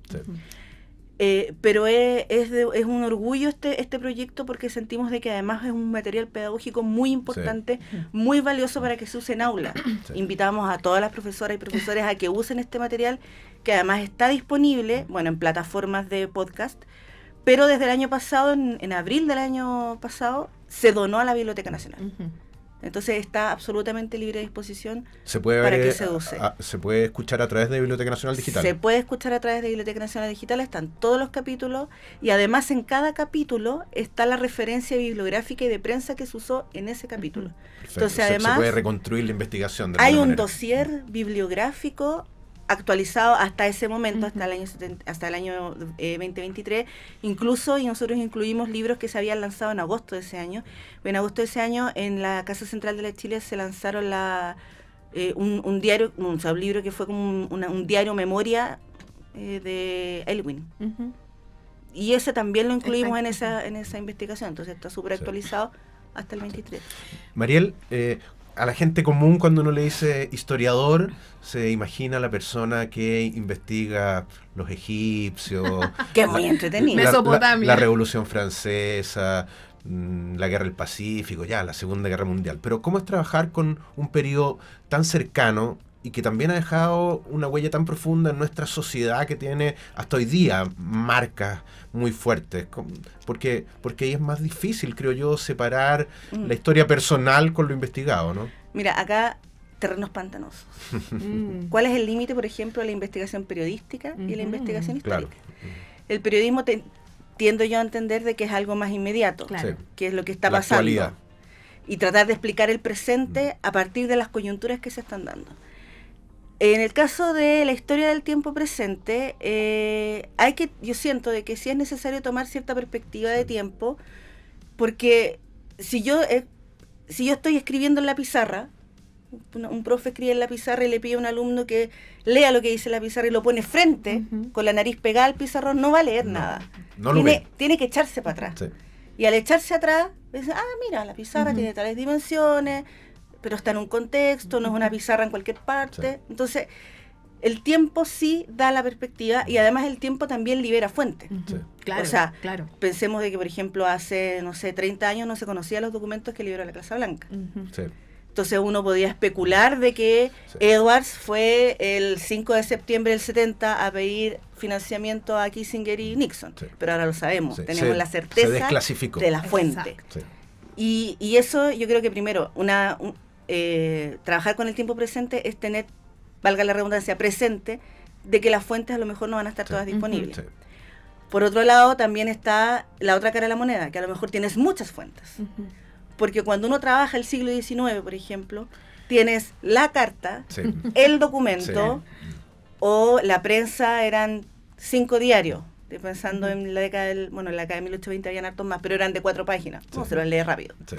Pero es un orgullo este proyecto, porque sentimos de que además es un material pedagógico muy importante, muy valioso para que se use en aula. Invitamos a todas las profesoras y profesores a que usen este material, que además está disponible, en plataformas de podcast, pero desde el año pasado, en abril del año pasado, se donó a la Biblioteca Nacional. Entonces está absolutamente libre de disposición para que se use. ¿Se puede escuchar a través de Biblioteca Nacional Digital? Se puede escuchar a través de Biblioteca Nacional Digital, están todos los capítulos, y además en cada capítulo está la referencia bibliográfica y de prensa que se usó en ese capítulo. Perfecto. Entonces, además, se puede reconstruir la investigación. Hay un dossier bibliográfico actualizado hasta ese momento, hasta el año 2023, incluso, y nosotros incluimos libros que se habían lanzado en agosto de ese año. En agosto de ese año, en la Casa Central de la Chile se lanzaron un diario, un libro que fue como un diario memoria de Elwin. Y ese también lo incluimos en esa investigación, entonces está súper actualizado hasta el 23. Mariel, a la gente común, cuando uno le dice historiador, se imagina la persona que investiga los egipcios, que es muy entretenido, Mesopotamia, la Revolución Francesa, la Guerra del Pacífico, la Segunda Guerra Mundial. Pero ¿cómo es trabajar con un periodo tan cercano y que también ha dejado una huella tan profunda en nuestra sociedad, que tiene hasta hoy día marcas muy fuertes? Porque ahí es más difícil, creo yo, separar la historia personal con lo investigado, ¿no? Mira, acá terrenos pantanosos. ¿Cuál es el límite, por ejemplo, de la investigación periodística y la investigación histórica? Claro. El periodismo tiendo yo a entender de que es algo más inmediato, que es lo que está pasando. Actualidad. Y tratar de explicar el presente a partir de las coyunturas que se están dando. En el caso de la historia del tiempo presente, yo siento de que sí es necesario tomar cierta perspectiva de tiempo, porque si yo estoy escribiendo en la pizarra, un profe escribe en la pizarra y le pide a un alumno que lea lo que dice la pizarra y lo pone frente, con la nariz pegada al pizarrón, no va a leer nada. No lo ve. Tiene que echarse para atrás. Sí. Y al echarse atrás, dice, mira, la pizarra tiene tales dimensiones, pero está en un contexto, no es una pizarra en cualquier parte. Sí. Entonces, el tiempo sí da la perspectiva y además el tiempo también libera fuentes. Sí. Claro, O sea, claro. pensemos de que, por ejemplo, hace, no sé, 30 años no se conocían los documentos que liberó la Casa Blanca. Sí. Entonces uno podía especular de que Sí. Edwards fue el 5 de septiembre del 70 a pedir financiamiento a Kissinger y Nixon. Sí. Pero ahora lo sabemos, Sí. tenemos la Se certeza desclasificó. de la fuente. Exacto. Sí. Y eso yo creo que primero, trabajar con el tiempo presente es tener, valga la redundancia, presente de que las fuentes a lo mejor no van a estar todas disponibles. Sí. Por otro lado, también está la otra cara de la moneda, que a lo mejor tienes muchas fuentes. Porque cuando uno trabaja el siglo XIX, por ejemplo, tienes la carta, Sí. el documento, o la prensa eran 5 diarios. Estoy pensando en la década en la década de 1820 habían hartos más, pero eran de 4 páginas. No, se los lee rápido. Sí.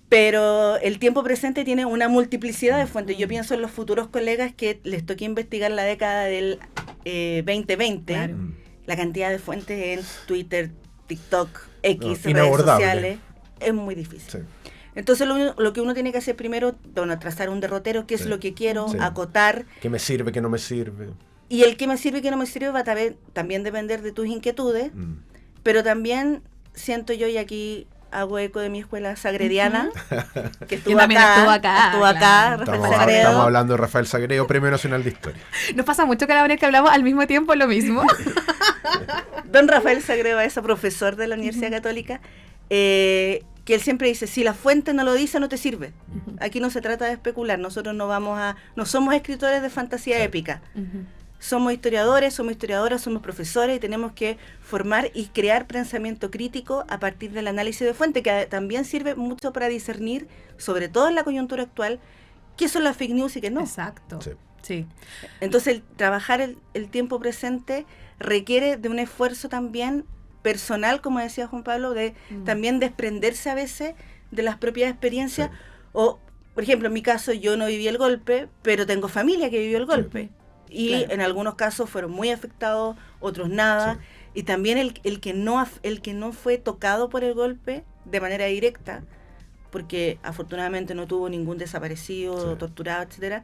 Pero el tiempo presente tiene una multiplicidad de fuentes. Yo pienso en los futuros colegas que les toque investigar la década del 2020, Claro. la cantidad de fuentes en Twitter, TikTok, X, redes inabordable. sociales, es muy difícil. Sí. Entonces lo que uno tiene que hacer primero, trazar un derrotero, qué es Sí. lo que quiero, Sí. acotar, ¿Qué me sirve, qué no me sirve? y el que me sirve y que no me sirve va a también depender de tus inquietudes, pero también siento yo, y aquí hago eco de mi escuela sagrediana, que estuvo también acá, estuvo acá, claro. Rafael Estamos Sagredo. hablando de Rafael Sagredo, Premio Nacional de Historia. Nos pasa mucho cada vez que hablamos al mismo tiempo lo mismo. Don Rafael Sagredo es profesor de la Universidad Católica, que él siempre dice, si la fuente no lo dice, no te sirve. Aquí no se trata de especular, nosotros no somos escritores de fantasía épica. Somos historiadores, somos historiadoras, somos profesores y tenemos que formar y crear pensamiento crítico a partir del análisis de fuente, que también sirve mucho para discernir, sobre todo en la coyuntura actual, qué son las fake news y qué no. Exacto. Sí. Sí. Entonces, trabajar el tiempo presente requiere de un esfuerzo también personal, como decía Juan Pablo, de también desprenderse a veces de las propias experiencias. Sí. O, por ejemplo, en mi caso, yo no viví el golpe, pero tengo familia que vivió el golpe. Y Claro. en algunos casos fueron muy afectados, otros nada. Sí. Y también el que no fue tocado por el golpe de manera directa, porque afortunadamente no tuvo ningún desaparecido, Sí. torturado, etcétera,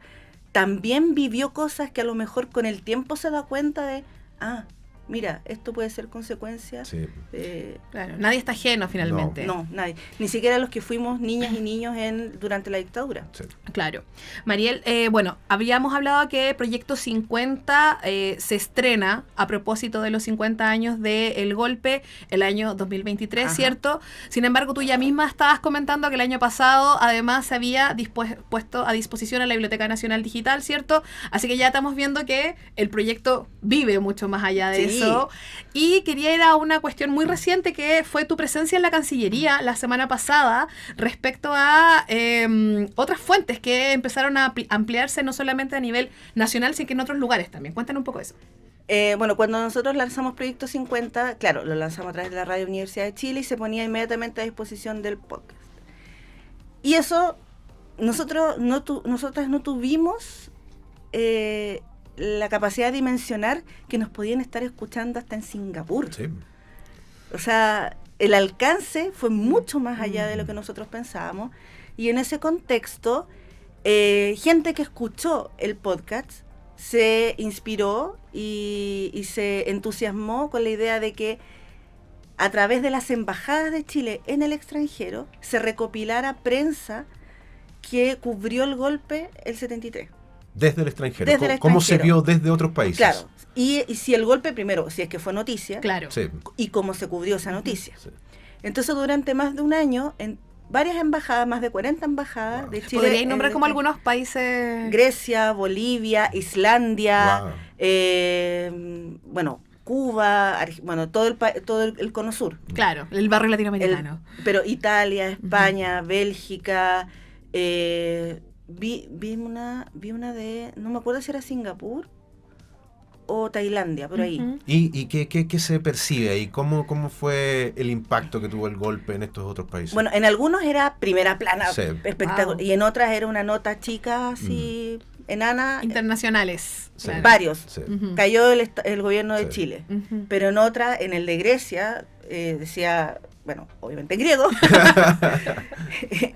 también vivió cosas que a lo mejor con el tiempo se da cuenta de, mira, esto puede ser consecuencia. Sí. Claro, nadie está ajeno finalmente. No, nadie. Ni siquiera los que fuimos niñas y niños durante la dictadura. Sí. Claro. Mariel, habíamos hablado que Proyecto 50 se estrena a propósito de los 50 años del golpe, el año 2023, Ajá. ¿cierto? Sin embargo, tú ya misma estabas comentando que el año pasado además se había puesto a disposición a la Biblioteca Nacional Digital, ¿cierto? Así que ya estamos viendo que el proyecto vive mucho más allá de Sí. eso. Y quería ir a una cuestión muy reciente que fue tu presencia en la Cancillería la semana pasada respecto a otras fuentes que empezaron a ampliarse no solamente a nivel nacional, sino que en otros lugares también. Cuéntanos un poco de eso. Cuando nosotros lanzamos Proyecto 50, claro, lo lanzamos a través de la Radio Universidad de Chile y se ponía inmediatamente a disposición del podcast. Y eso, nosotras no tuvimos la capacidad de dimensionar que nos podían estar escuchando hasta en Singapur. Sí. O sea, el alcance fue mucho más allá de lo que nosotros pensábamos. Y en ese contexto, gente que escuchó el podcast se inspiró y se entusiasmó con la idea de que a través de las embajadas de Chile en el extranjero se recopilara prensa que cubrió el golpe el 73. Desde el extranjero. Desde el ¿Cómo se extranjero. vio desde otros países? Claro. Y si el golpe, primero, si es que fue noticia, Claro. Sí. y cómo se cubrió esa noticia. Sí. Entonces, durante más de un año, en varias embajadas, más de 40 embajadas Wow. de Chile. ¿Podríais nombrar en como algunos países? Grecia, Bolivia, Islandia, Wow. Cuba, todo el cono sur. Claro, el barrio latinoamericano. Pero Italia, España, Bélgica, vi una de, no me acuerdo si era Singapur o Tailandia, por ahí. Ujú. ¿Y qué se percibe ahí? ¿Cómo fue el impacto que tuvo el golpe en estos otros países? Bueno, en algunos era primera plana, Sí. espectacular, Wow. y en otras era una nota chica, así, enana. Internacionales. Sí. claro. Varios. Sí. Ujú. Cayó el gobierno de Sí. Chile. Ujú. Pero en otra, en el de Grecia, decía, bueno, obviamente en griego.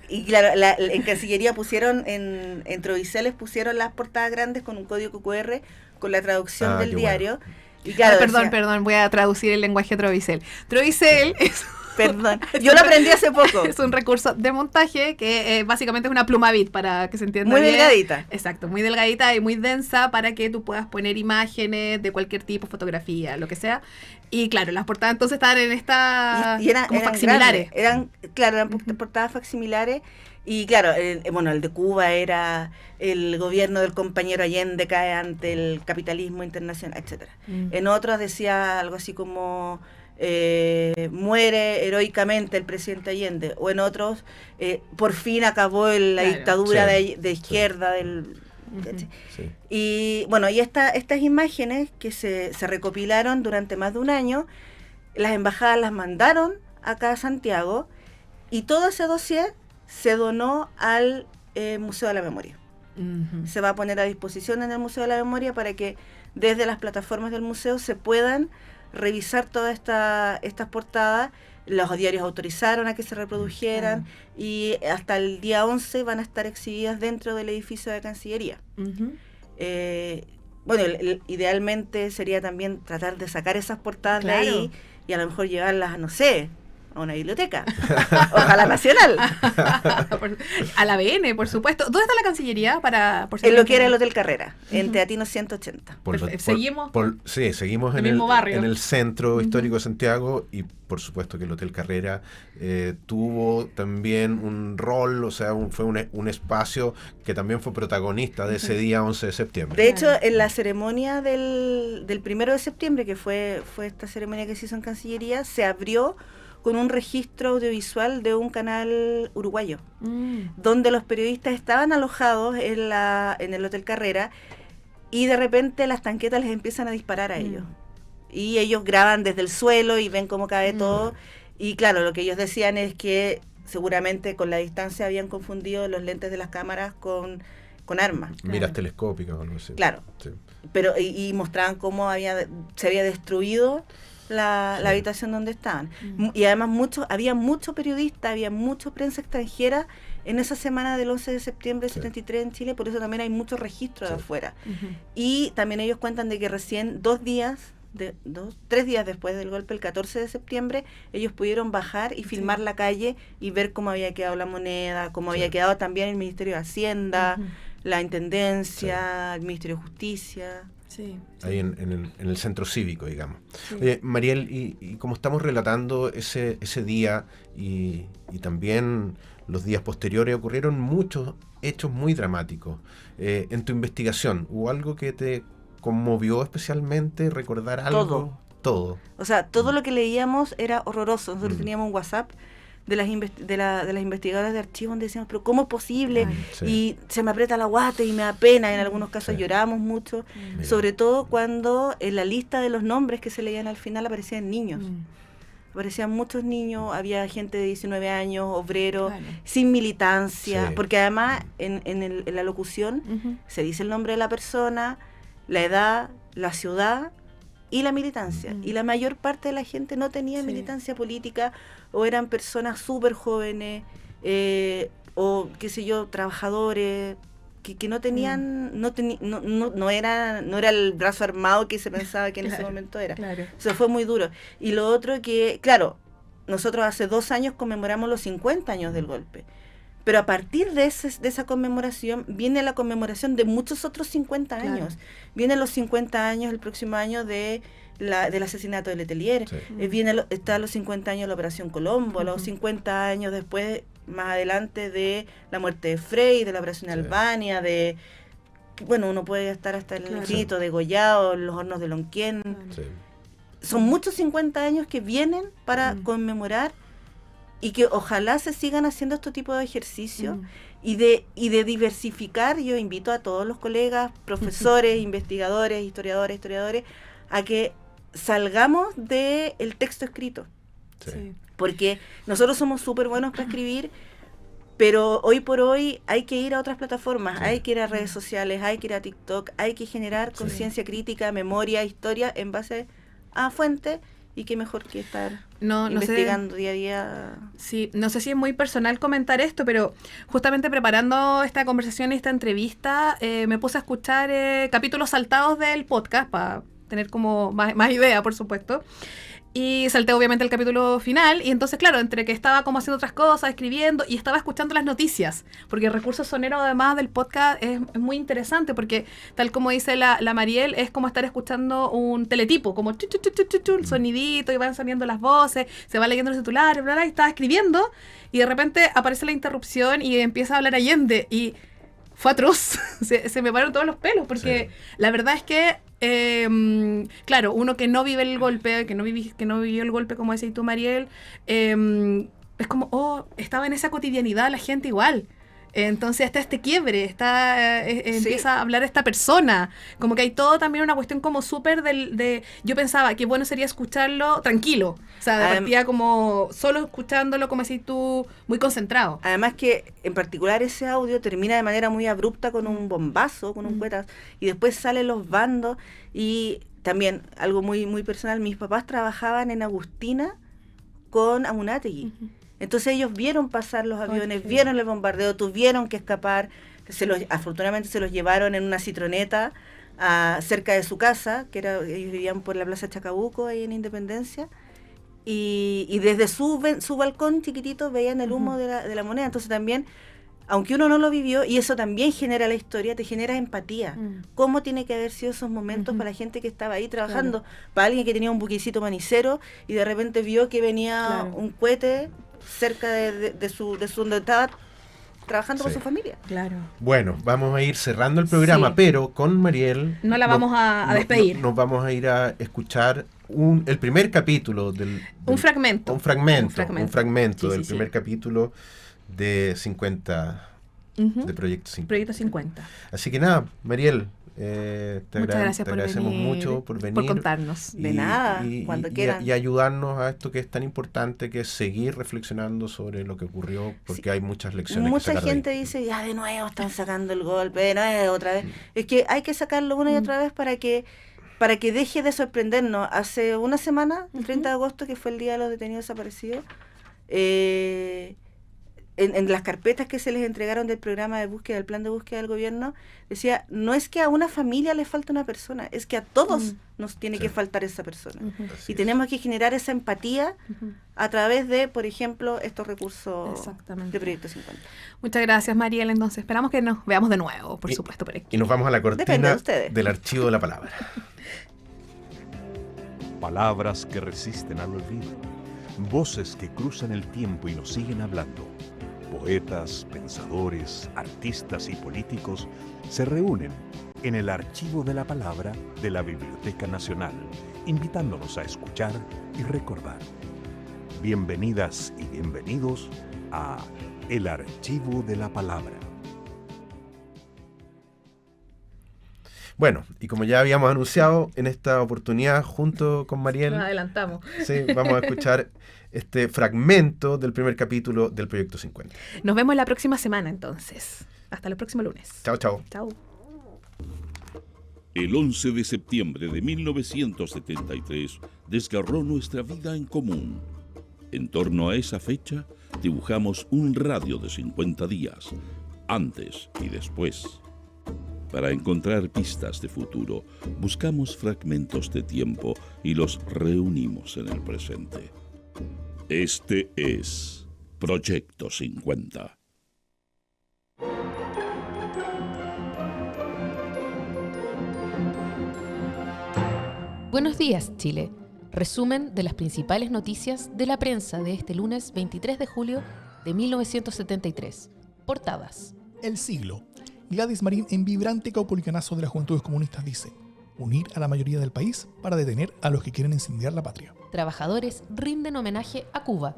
Y claro, en Cancillería pusieron, en Troviceles pusieron las portadas grandes con un código QR con la traducción del qué diario. Y claro, Perdón, decía- perdón, voy a traducir el lenguaje Trovicel. Trovicel es Perdón. Yo lo aprendí hace poco. es un recurso de montaje que básicamente es una pluma bit para que se entienda Muy bien. delgadita. Exacto, muy delgadita y muy densa para que tú puedas poner imágenes de cualquier tipo, fotografía, lo que sea. Y claro, las portadas entonces estaban en esta Y eran, como eran facsimilares. grandes, eran portadas facsimilares. Y claro, bueno, el de Cuba era el gobierno del compañero Allende cae ante el capitalismo internacional, etcétera. En otros decía algo así como muere heroicamente el presidente Allende, o en otros por fin acabó la Claro. dictadura Sí, de izquierda del... Ujú. Sí. Y bueno, y estas imágenes que se recopilaron durante más de un año, las embajadas las mandaron acá a Santiago y todo ese dossier se donó al Museo de la Memoria. Ujú. Se va a poner a disposición en el Museo de la Memoria para que desde las plataformas del museo se puedan revisar todas estas portadas. Los diarios autorizaron a que se reprodujeran y hasta el día 11 van a estar exhibidas dentro del edificio de Cancillería. Ujú. Bueno, idealmente sería también tratar de sacar esas portadas Claro. de ahí y a lo mejor llevarlas, no sé, a una biblioteca. Ojalá nacional. A la BN, por supuesto. ¿Dónde está la Cancillería? Por si En lo alguien que era el quiere- Hotel Carrera, en Ujú. Teatino 180. ¿Seguimos? Sí, seguimos ¿El en mismo barrio? en el centro Ujú. histórico de Santiago y por supuesto que el Hotel Carrera tuvo también un rol, o sea, fue un espacio que también fue protagonista de ese día 11 de septiembre. De hecho, en la ceremonia del 1 de septiembre, que fue esta ceremonia que se hizo en Cancillería, se abrió con un registro audiovisual de un canal uruguayo, donde los periodistas estaban alojados en el Hotel Carrera y de repente las tanquetas les empiezan a disparar a ellos. Y ellos graban desde el suelo y ven cómo cae todo. Y claro, lo que ellos decían es que seguramente con la distancia habían confundido los lentes de las cámaras con armas. Miras telescópicas o algo así. Claro. Sí. Pero y mostraban cómo se había destruido la Sí. habitación donde estaban. Y además había muchos periodistas, había mucha prensa extranjera en esa semana del 11 de septiembre del Sí. 73 en Chile, por eso también hay muchos registros de Sí. afuera. Ujú. Y también ellos cuentan de que recién 3 días después del golpe, el 14 de septiembre, ellos pudieron bajar y filmar la calle y ver cómo había quedado la moneda, cómo había quedado también el Ministerio de Hacienda, Ujú. la Intendencia, el Ministerio de Justicia. Sí. Ahí en el centro cívico, digamos. Sí. Oye, Mariel, y como estamos relatando ese día y también los días posteriores, ocurrieron muchos hechos muy dramáticos. En tu investigación, ¿hubo algo que te conmovió especialmente? ¿Recordar algo? Todo. O sea, todo lo que leíamos era horroroso. Nosotros Mm. teníamos un WhatsApp de las investigadoras de archivos donde decíamos, pero ¿cómo es posible? Claro. Sí. Y se me aprieta la guata y me da pena. En algunos casos Sí. lloramos mucho. Mira. Sobre todo cuando en la lista de los nombres que se leían al final aparecían niños. Aparecían muchos niños, había gente de 19 años, obreros, Claro. sin militancia. Sí. Porque además en la locución Ujú. se dice el nombre de la persona, la edad, la ciudad y la militancia. Mm. Y la mayor parte de la gente no tenía Sí. militancia política o eran personas súper jóvenes o, qué sé yo, trabajadores que no tenían, no era el brazo armado que se pensaba que en ese Claro, momento era. Claro. O sea, fue muy duro. Y lo otro que, claro, nosotros hace 2 años conmemoramos los 50 años del golpe. Pero a partir de esa conmemoración viene la conmemoración de muchos otros 50 Claro. años. Vienen los 50 años el próximo año del asesinato de Letelier. Sí. Están los 50 años de la Operación Colombo, los Ujú. 50 años después, más adelante, de la muerte de Frey, de la Operación Sí. Albania, bueno, uno puede estar hasta el Claro. infinito, de Gollado, los hornos de Lonquén. Sí. Son muchos 50 años que vienen para Mm. conmemorar y que ojalá se sigan haciendo este tipo de ejercicios y de diversificar. Yo invito a todos los colegas, profesores, investigadores, historiadores, a que salgamos del texto escrito. Sí. Porque nosotros somos súper buenos para escribir, pero hoy por hoy hay que ir a otras plataformas, hay que ir a redes sociales, hay que ir a TikTok, hay que generar conciencia crítica, memoria, historia en base a fuentes, y qué mejor que estar investigando día a día. Sí, no sé si es muy personal comentar esto, pero justamente preparando esta conversación y esta entrevista, me puse a escuchar capítulos saltados del podcast para tener como más idea, por supuesto. Y salté obviamente el capítulo final, y entonces claro, entre que estaba como haciendo otras cosas, escribiendo, y estaba escuchando las noticias, porque el recurso sonero además del podcast es muy interesante, porque tal como dice la Mariel, es como estar escuchando un teletipo, como el sonidito, y van saliendo las voces, se va leyendo los titulares, bla, bla, y estaba escribiendo, y de repente aparece la interrupción y empieza a hablar Allende, y fue atroz, se me pararon todos los pelos, porque la verdad es que claro, uno que no vive el golpe, que no vivió el golpe, como decís tú, Mariel, es como, estaba en esa cotidianidad la gente igual. Entonces está este quiebre, empieza a hablar esta persona, como que hay todo también una cuestión como súper yo pensaba que bueno sería escucharlo tranquilo, o sea, de partida como solo escuchándolo, como decís tú, muy concentrado. Además que en particular ese audio termina de manera muy abrupta con un bombazo, con un cuetazo, y después salen los bandos. Y también algo muy, muy personal, mis papás trabajaban en Agustina con Amunátegui. Entonces ellos vieron pasar los aviones, vieron el bombardeo, tuvieron que escapar, afortunadamente se los llevaron en una citroneta cerca de su casa, ellos vivían por la Plaza Chacabuco, ahí en Independencia, y desde su balcón chiquitito veían el humo de la moneda. Entonces también, aunque uno no lo vivió, y eso también genera la historia, te genera empatía. ¿Cómo tiene que haber sido esos momentos para la gente que estaba ahí trabajando? Para alguien que tenía un buquecito manicero y de repente vio que venía un cohete cerca de su donde estaba trabajando con su familia. Claro. Bueno, vamos a ir cerrando el programa, pero con Mariel no la vamos a despedir. Nos vamos a ir a escuchar el primer capítulo un fragmento del primer capítulo de 50 de Proyecto 50. Proyecto 50. Así que nada, Mariel, te agradecemos mucho por venir. Por contarnos. De nada, cuando quieran. Y ayudarnos a esto que es tan importante, que es seguir reflexionando sobre lo que ocurrió, porque hay muchas lecciones que sacar. Mucha gente dice, ya de nuevo están sacando el golpe, de nuevo, otra vez. Es que hay que sacarlo una y otra vez para que deje de sorprendernos. Hace una semana, el 30 de agosto, que fue el Día de los Detenidos Desaparecidos, en las carpetas que se les entregaron del programa de búsqueda, del plan de búsqueda del gobierno, decía, no es que a una familia le falte una persona, es que a todos nos tiene que faltar esa persona. Y tenemos que generar esa empatía a través de, por ejemplo, estos recursos de Proyecto 50. Muchas gracias, Mariel. Entonces, esperamos que nos veamos de nuevo, por supuesto, por aquí. Y nos vamos a la cortina del Archivo de la Palabra. Palabras que resisten al olvido. Voces que cruzan el tiempo y nos siguen hablando. Poetas, pensadores, artistas y políticos se reúnen en el Archivo de la Palabra de la Biblioteca Nacional, invitándonos a escuchar y recordar. Bienvenidas y bienvenidos a El Archivo de la Palabra. Bueno, y como ya habíamos anunciado, en esta oportunidad, junto con Mariel, nos adelantamos. Sí, vamos a escuchar este fragmento del primer capítulo del Proyecto 50. Nos vemos la próxima semana, entonces. Hasta el próximo lunes. Chao, chao. Chao. El 11 de septiembre de 1973 desgarró nuestra vida en común. En torno a esa fecha, dibujamos un radio de 50 días, antes y después. Para encontrar pistas de futuro, buscamos fragmentos de tiempo y los reunimos en el presente. Este es Proyecto 50. Buenos días, Chile. Resumen de las principales noticias de la prensa de este lunes 23 de julio de 1973. Portadas. El siglo. Gladys Marín en vibrante caupolicanazo de las Juventudes Comunistas dice: unir a la mayoría del país para detener a los que quieren incendiar la patria. Trabajadores rinden homenaje a Cuba.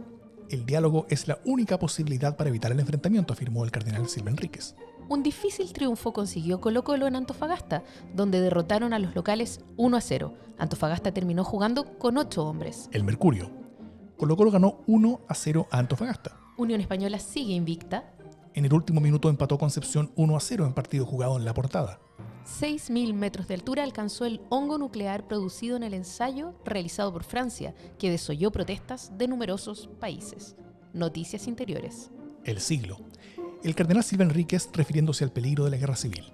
El diálogo es la única posibilidad para evitar el enfrentamiento, afirmó el cardenal Silva Enríquez. Un difícil triunfo consiguió Colo-Colo en Antofagasta, donde derrotaron a los locales 1-0. Antofagasta terminó jugando con 8 hombres. El Mercurio. Colo-Colo ganó 1-0 a Antofagasta. Unión Española sigue invicta. En el último minuto empató Concepción 1-0 en partido jugado en La Portada. 6.000 metros de altura alcanzó el hongo nuclear producido en el ensayo realizado por Francia, que desolló protestas de numerosos países. Noticias interiores. El Siglo. El cardenal Silva Enríquez refiriéndose al peligro de la guerra civil.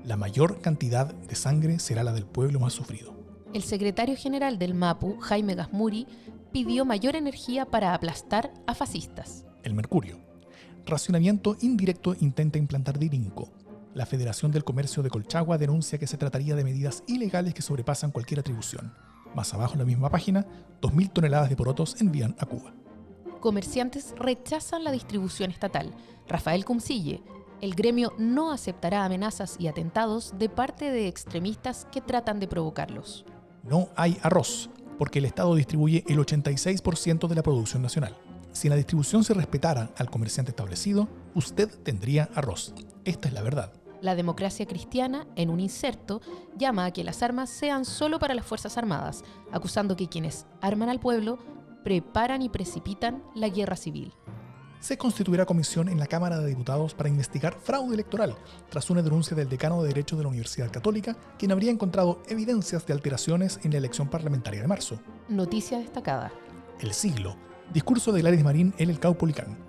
La mayor cantidad de sangre será la del pueblo más sufrido. El secretario general del MAPU, Jaime Gasmuri, pidió mayor energía para aplastar a fascistas. El Mercurio. Racionamiento indirecto intenta implantar Dirinco. La Federación del Comercio de Colchagua denuncia que se trataría de medidas ilegales que sobrepasan cualquier atribución. Más abajo en la misma página, 2.000 toneladas de porotos envían a Cuba. Comerciantes rechazan la distribución estatal. Rafael Cumcille, el gremio no aceptará amenazas y atentados de parte de extremistas que tratan de provocarlos. No hay arroz, porque el Estado distribuye el 86% de la producción nacional. Si en la distribución se respetara al comerciante establecido, usted tendría arroz. Esta es la verdad. La Democracia Cristiana, en un inserto, llama a que las armas sean solo para las Fuerzas Armadas, acusando que quienes arman al pueblo preparan y precipitan la guerra civil. Se constituirá comisión en la Cámara de Diputados para investigar fraude electoral, tras una denuncia del decano de Derecho de la Universidad Católica, quien habría encontrado evidencias de alteraciones en la elección parlamentaria de marzo. Noticia destacada. El Siglo. Discurso de Gladys Marín en el Caupolicán.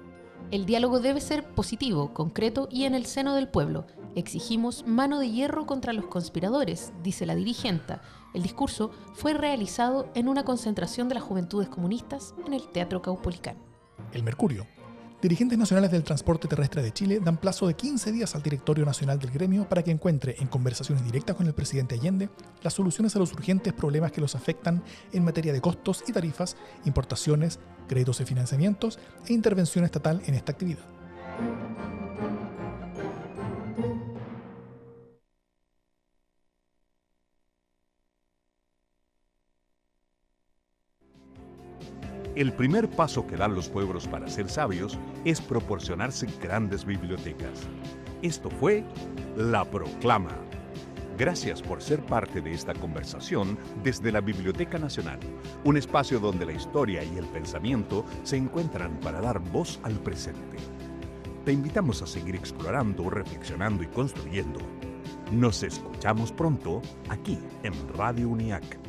El diálogo debe ser positivo, concreto y en el seno del pueblo. Exigimos mano de hierro contra los conspiradores, dice la dirigenta. El discurso fue realizado en una concentración de las Juventudes Comunistas en el Teatro Caupolicán. El Mercurio. Dirigentes nacionales del transporte terrestre de Chile dan plazo de 15 días al directorio nacional del gremio para que encuentre, en conversaciones directas con el presidente Allende, las soluciones a los urgentes problemas que los afectan en materia de costos y tarifas, importaciones, créditos y financiamientos e intervención estatal en esta actividad. El primer paso que dan los pueblos para ser sabios es proporcionarse grandes bibliotecas. Esto fue La Proclama. Gracias por ser parte de esta conversación desde la Biblioteca Nacional, un espacio donde la historia y el pensamiento se encuentran para dar voz al presente. Te invitamos a seguir explorando, reflexionando y construyendo. Nos escuchamos pronto aquí en Radio UNIAC.